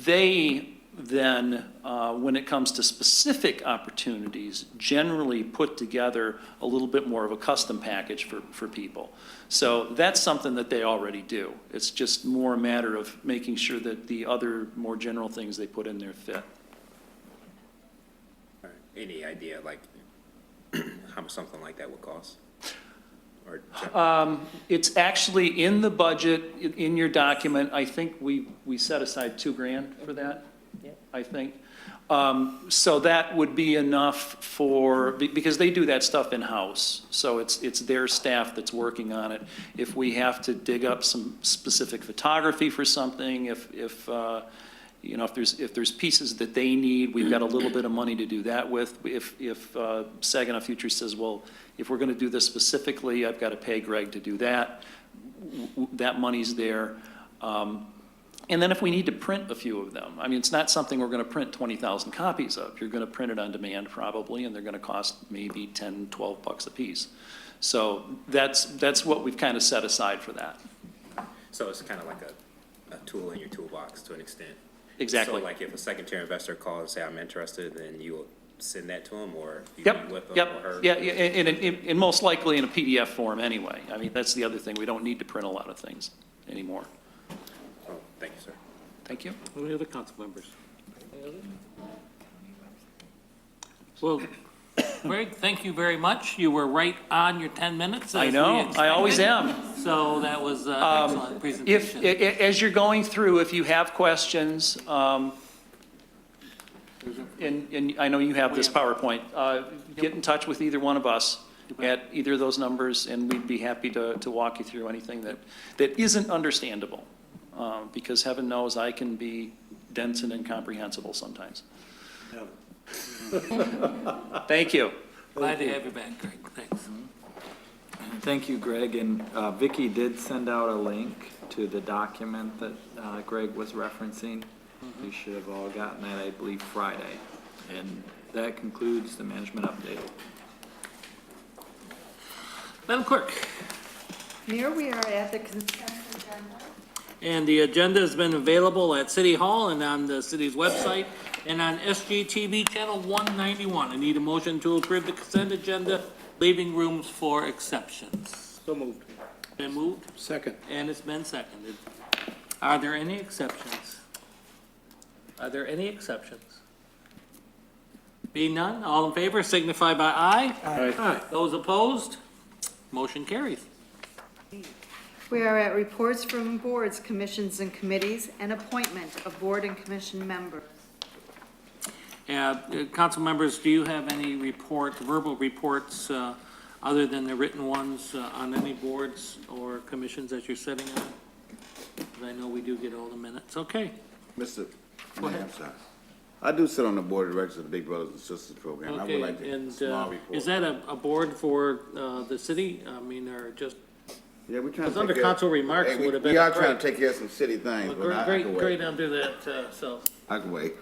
They then when it comes to specific opportunities, generally put together a little bit more of a custom package for people. So that's something that they already do. It's just more a matter of making sure that the other more general things they put in there fit. All right. Any idea, like, how much something like that would cost? Or It's actually in the budget, in your document. I think we set aside $2,000 for that, I think. So that would be enough for, because they do that stuff in-house. So it's their staff that's working on it. If we have to dig up some specific photography for something, if there's pieces that they need, we've got a little bit of money to do that with. If Saginaw Future says, well, if we're gonna do this specifically, I've gotta pay Greg to do that, that money's there. And then if we need to print a few of them, I mean, it's not something we're gonna print 20,000 copies of. You're gonna print it on demand probably, and they're gonna cost maybe 10, 12 bucks a piece. So that's what we've kind of set aside for that. So it's kind of like a tool in your toolbox to an extent. Exactly. So like if a second-tier investor calls and say, I'm interested, then you will send that to them, or you Yep, meet with them yep, or her? yeah, and most likely in a PDF form anyway. I mean, that's the other thing. We don't need to print a lot of things anymore. Oh, thank you, sir. Thank you. Any other council members? Well, Greg, thank you very much. You were right on your 10 minutes. I as know, we I always expected. am. So that was an excellent presentation. As you're going through, if you have questions, and I know you have this PowerPoint, get in touch with either one of us at either of those numbers, and we'd be happy to walk you through anything that isn't understandable. Because heaven knows I can be dense and incomprehensible sometimes. Thank you. Glad to have you back, Greg. Thanks. Thank you, Greg, and Vicky did send out a link to the document that Greg was referencing. You should have all gotten that, I believe, Friday. And that concludes the management update. Madam Clerk, Mayor, we are at the consent agenda. and the agenda has been available at City Hall and on the city's website and on SGTV Channel 191. I need a motion to approve the consent agenda, leaving rooms for exceptions. So moved. Been moved? Second. And it's been seconded. Are there any exceptions? Are there any exceptions? Being none, all in favor signify by aye. Aye. Those opposed, motion carries. We are at reports from boards, commissions, and appointment of board and commission members. Council members, do you have any verbal reports, other than the written ones, on any boards or commissions that you're sitting on? 'Cause I know we do get all the minutes. Okay. Mr. Go ahead. I'm sorry. I do sit on the board of directors of the Big Brothers and Sisters Program. I would Okay, like to, and, small report. is that a board for, the city? I mean, or just, Yeah, we're trying because to under take care. council remarks Hey, would have been. We are trying to take care of some city things, but I can Great wait. under that, so. I can wait.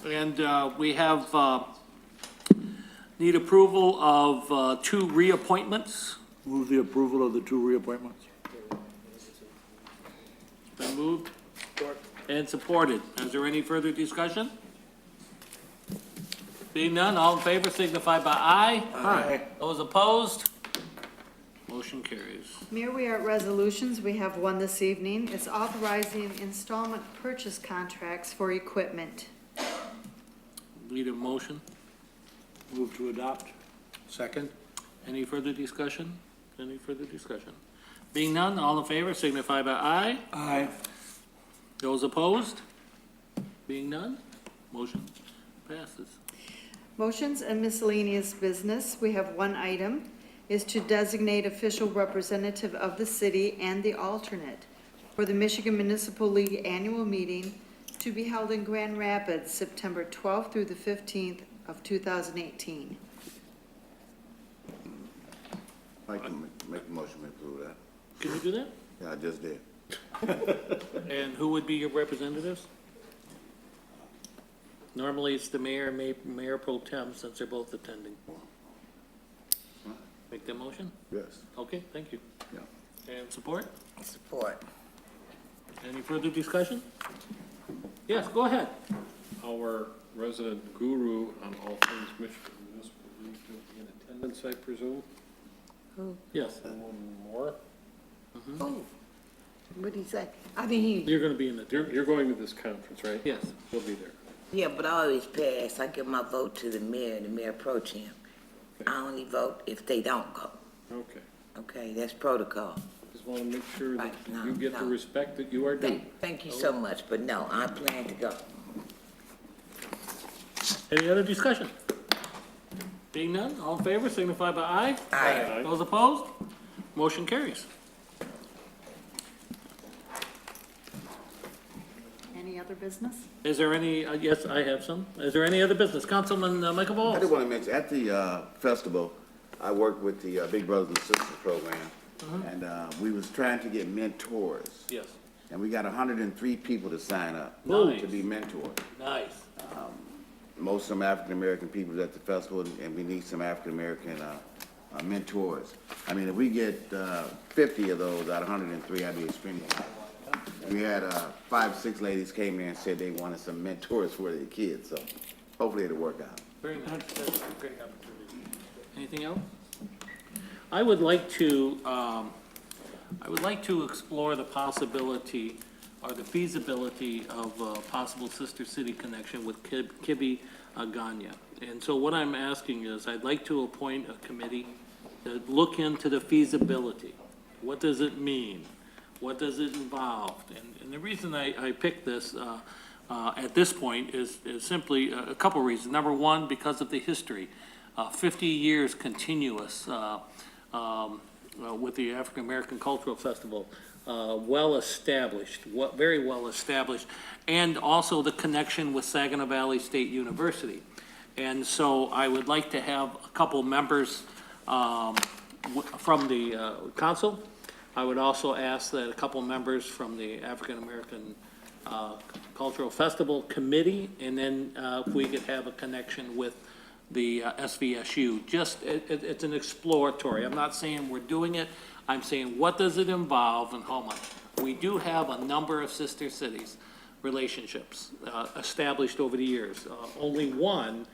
And we have, need approval of 2 reappointments. Move the approval of the 2 reappointments. Been moved and supported. Is there any further discussion? Being none, all in favor signify by aye. Aye. Those opposed? Motion carries. Mayor, we are at resolutions. We have one this evening. It's authorizing installment purchase contracts for equipment. Need a motion? Move to adopt. Second. Any further discussion? Any further discussion? Being none, all in favor signify by aye. Aye. Those opposed? Being none, motion passes. Motions and miscellaneous business. We have one item, is to designate official representative of the city and the alternate for the Michigan Municipal League Annual Meeting to be held in Grand Rapids, September 12th through the 15th of 2018. I'd like to make a motion to approve that. Can you do that? Yeah, I just did. And who would be your representatives? Normally, it's the mayor, mayor pro tem, since they're both attending. Make that motion? Yes. Okay, thank you. Yeah. And support? Support. Any further discussion? Yes, go ahead. Our resident guru on all things Michigan Municipal League will be in attendance, I presume? Yes, Someone more? Oh, what'd he say? I didn't hear you. you're gonna be in the, You're going to this conference, right? yes. You'll be there. Yeah, but I always pass. I give my vote to the mayor and the mayor pro tem. I only vote if they don't go. Okay. Okay, that's protocol. Just want to make sure that Right, no, you get the no. respect that you are due. Thank you so much, but no, I plan to go. Any other discussion? Being none, all in favor, signify by aye. Aye. Those opposed? Motion carries. Any other business? Is there any, yes, I have some. Is there any other business? Councilman Michael I Ball? just want to mention, at the festival, I worked with the Big Brothers and Sisters program, and we was trying to get mentors. Yes. And we got 103 people to sign up Nice. to be mentored. Nice. Most of them African-American people at the festival, and we need some African-American mentors. I mean, if we get 50 of those out of 103, I'd be extremely happy. We had 5, 6 ladies came in and said they wanted some mentors for their kids, so hopefully it'll work out. Very nice. That's a great opportunity. Anything else? I would like to explore the possibility or the feasibility of a possible sister city connection with Kibbe, Ganya. And so what I'm asking is, I'd like to appoint a committee to look into the feasibility. What does it mean? What does it involve? And the reason I picked this at this point is simply a couple reasons. Number one, because of the history. 50 years continuous with the African American Cultural Festival, well established, very well established, and also the connection with Saginaw Valley State University. And so I would like to have a couple members from the council. I would also ask that a couple members from the African American Cultural Festival Committee, and then if we could have a connection with the SVSU. Just, it's an exploratory. I'm not saying we're doing it. I'm saying, what does it involve and how much? We do have a number of sister cities relationships established over the years. Only one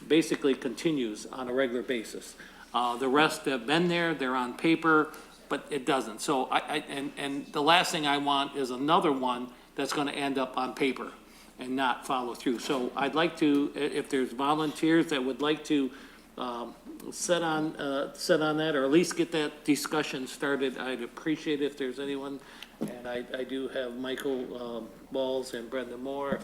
basically continues on a regular basis. The rest have been there, they're on paper, but it doesn't. So and the last thing I want is another one that's gonna end up on paper and not follow through. So I'd like to, if there's volunteers that would like to set on that, or at least get that discussion started, I'd appreciate it if there's anyone. And I do have Michael Balls and Brenda Moore.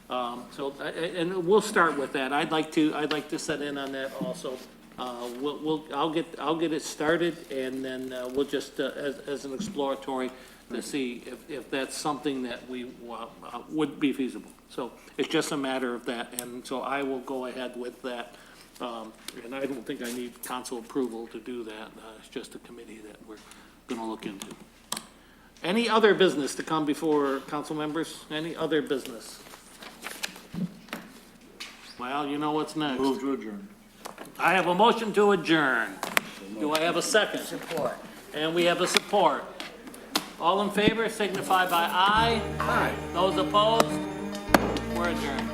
And we'll start with that. I'd like to set in on that also. I'll get it started, and then we'll just as an exploratory to see if that's something that we would be feasible. So it's just a matter of that, and so I will go ahead with that. And I don't think I need council approval to do that. It's just a committee that we're going to look into. Any other business to come before council members? Any other business? Well, you know what's next. Move to adjourn. I have a motion to adjourn. Do I have a second? Support. And we have a support. All in favor signify by aye. Aye. Those opposed? We're adjourned.